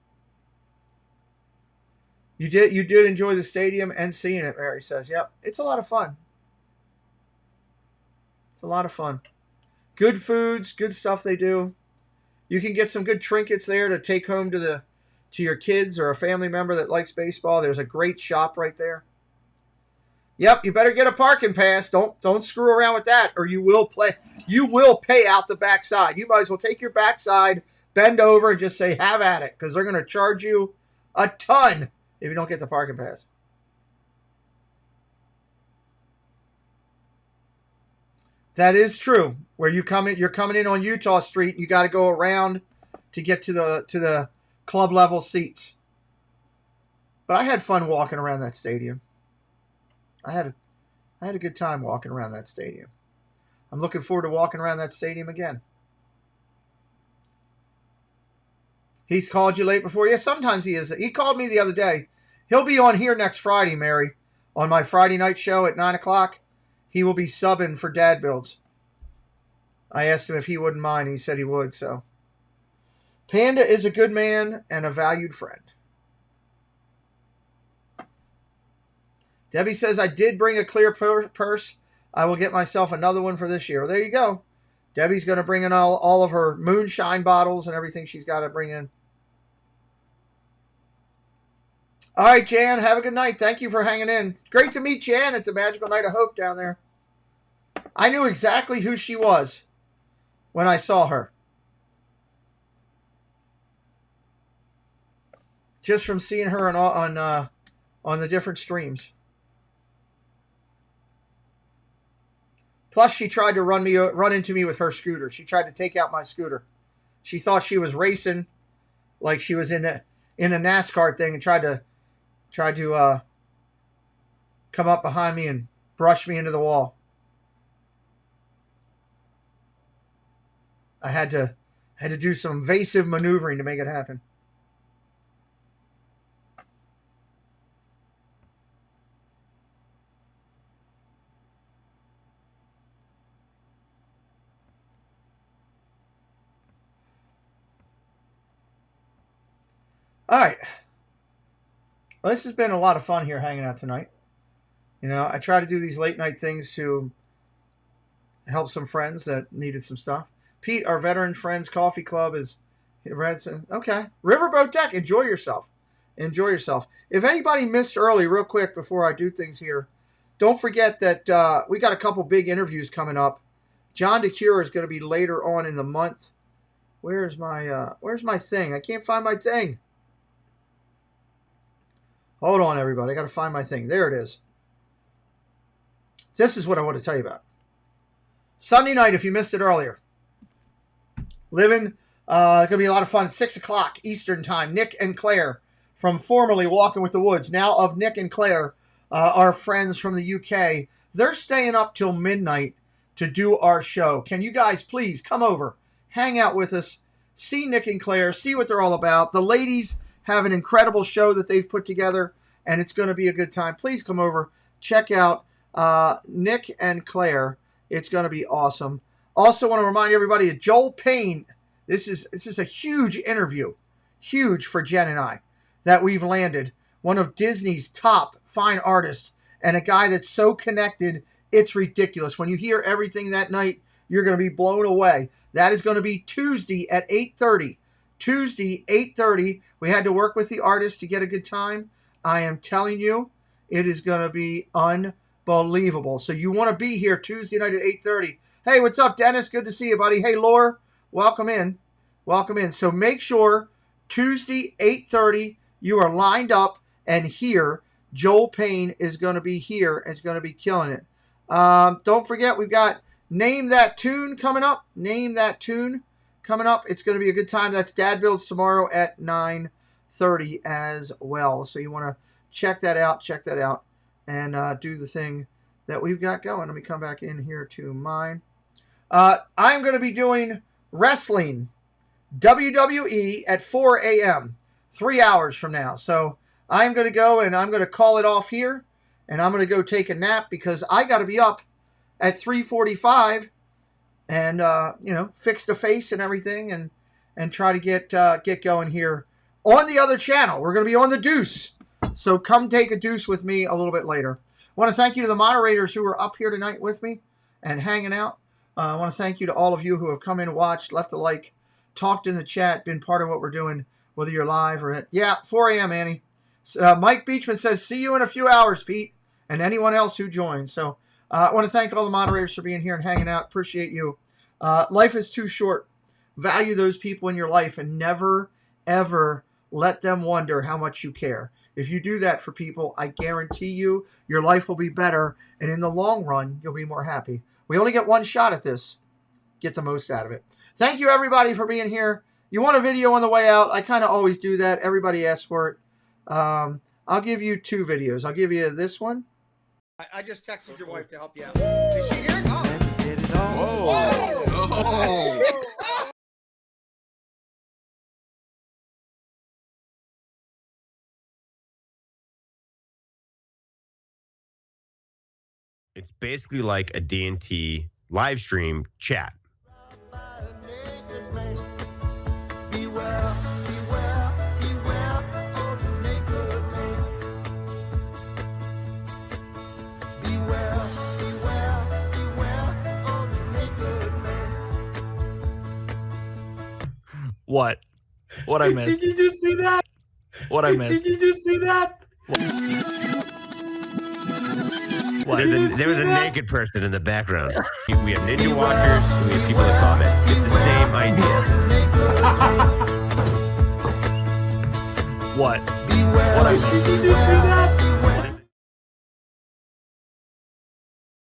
You did enjoy the stadium and seeing it, Mary says. Yep, it's a lot of fun. It's a lot of fun. Good foods, good stuff they do. You can get some good trinkets there to take home to your kids or a family member that likes baseball. There's a great shop right there. Yep, you better get a parking pass. Don't screw around with that, or you will pay out the backside. You might as well take your backside, bend over, and just say, have at it, because they're going to charge you a ton if you don't get the parking pass. That is true. Where you're coming in on Utah Street, you got to go around to get to the club level seats. But I had fun walking around that stadium. I had a good time walking around that stadium. I'm looking forward to walking around that stadium again. He's called you late before? Yeah, sometimes he is. He called me the other day. He'll be on here next Friday, Mary, on my Friday night show at 9 o'clock. he will be subbing for Dad Builds. I asked him if he wouldn't mind. He said he would. So Panda is a good man and a valued friend. Debbie says, I did bring a clear purse. I will get myself another one for this year. Well, there you go. Debbie's going to bring in all of her moonshine bottles and everything she's got to bring in. All right, Jan, have a good night. Thank you for hanging in. Great to meet Jan at the Magical Night of Hope down there. I knew exactly who she was when I saw her. Just from seeing her on the different streams. Plus, she tried to run into me with her scooter. She tried to take out my scooter. She thought she was racing, like she was in a NASCAR thing, and tried to come up behind me and brush me into the wall. I had to do some evasive maneuvering to make it happen. All right. Well, this has been a lot of fun here hanging out tonight. You know, I try to do these late night things to help some friends that needed some stuff. Pete, our Veteran Friends Coffee Club is okay. Riverboat Deck, enjoy yourself. Enjoy yourself. If anybody missed early, real quick before I do things here, don't forget that we got a couple big interviews coming up. John DeCure is going to be later on in the month. Where's my thing? I can't find my thing. Hold on, everybody. I got to find my thing. There it is. This is what I want to tell you about. Sunday night, if you missed it earlier. It's going to be a lot of fun. 6 o'clock Eastern Time. Nick and Claire from formerly Walking with the Woods, now of Nick and Claire, our friends from the UK. They're staying up till midnight to do our show. Can you guys please come over, hang out with us, see Nick and Claire, see what they're all about. The ladies have an incredible show that they've put together, and it's going to be a good time. Please come over, check out Nick and Claire. It's going to be awesome. Also want to remind everybody of Joel Payne. This is a huge interview, huge for Jen and I, that we've landed. One of Disney's top fine artists and a guy that's so connected, it's ridiculous. When you hear everything that night, you're going to be blown away. That is going to be Tuesday at 8:30. Tuesday, 8:30. We had to work with the artist to get a good time. I am telling you, it is going to be unbelievable. So you want to be here Tuesday night at 8:30. Hey, what's up, Dennis? Good to see you, buddy. Hey, Laura, welcome in. Welcome in. So make sure Tuesday, 8:30, you are lined up and here. Joel Payne is going to be here and is going to be killing it. Don't forget, we've got Name That Tune coming up. Name That Tune coming up. It's going to be a good time. That's Dad Builds tomorrow at 9:30 as well. So you want to check that out, and do the thing that we've got going. Let me come back in here to mine. I'm going to be doing wrestling, WWE, at 4 a.m., 3 hours from now. So I'm going to go and I'm going to call it off here, and I'm going to go take a nap because I got to be up at 3:45 and fix the face and everything and try to get going here on the other channel. We're going to be on the Deuce, so come take a deuce with me a little bit later. I want to thank you to the moderators who are up here tonight with me and hanging out. I want to thank you to all of you who have come in, watched, left a like, talked in the chat, been part of what we're doing, whether you're live or at 4 a.m. Annie. Mike Beachman says, see you in a few hours, Pete, and anyone else who joins. So I want to thank all the moderators for being here and hanging out. Appreciate you. Life is too short. Value those people in your life and never, ever let them wonder how much you care. If you do that for people, I guarantee you your life will be better, and in the long run, you'll be more happy. We only get one shot at this. Get the most out of it. Thank you, everybody, for being here. You want a video on the way out? I kind of always do that. Everybody asks for it. I'll give you 2 videos. I'll give you this one. I just texted your wife to help you out. Is she here? Oh. Let's get it on. Whoa. Whoa. It's basically like a D&T live stream chat. What? What I missed? Did you just see that? What I missed? Did you just see that? What? There was a naked person in the background. We have Ninja Watchers, and we have people that comment. It's the same idea. What? What I missed? Did you just see that?